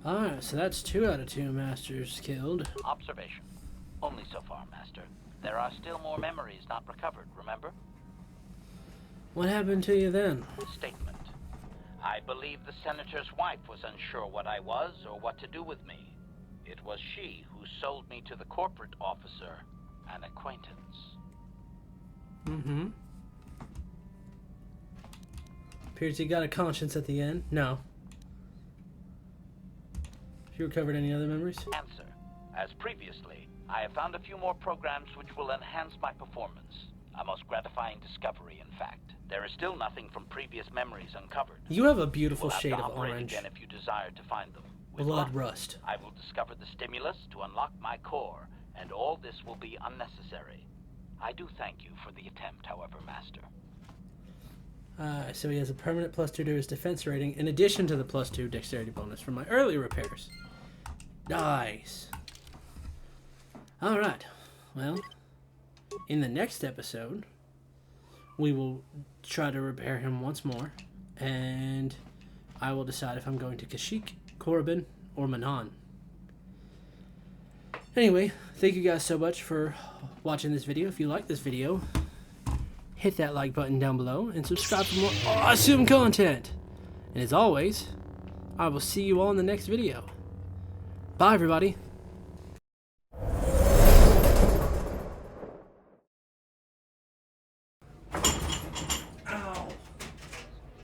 Alright, so that's 2 out of 2 masters killed. Observation. Only so far, Master. There are still more memories not recovered, remember? What happened to you then? Statement. I believe the senator's wife was unsure what I was or what to do with me. It was she who sold me to the corporate officer, an acquaintance. Mm-hmm. Appears you got a conscience at the end. No. Have you recovered any other memories? Answer. As previously, I have found a few more programs which will enhance my performance. A most gratifying discovery, in fact. There is still nothing from previous memories uncovered. You have a beautiful We'll have shade to of operate orange. again if you desire to find them. With Blood luck, rust. I will discover the stimulus to unlock my core, and all this will be unnecessary. I do thank you for the attempt, however, Master. So he has a permanent +2 to his defense rating, in addition to the +2 dexterity bonus from my earlier repairs. Nice. Alright. Well, in the next episode, we will try to repair him once more, and I will decide if I'm going to Kashyyyk, Korriban, or Manan. Anyway, thank you guys so much for watching this video. If you like this video, hit that like button down below and subscribe for more awesome content. And as always, I will see you all in the next video. Bye, everybody.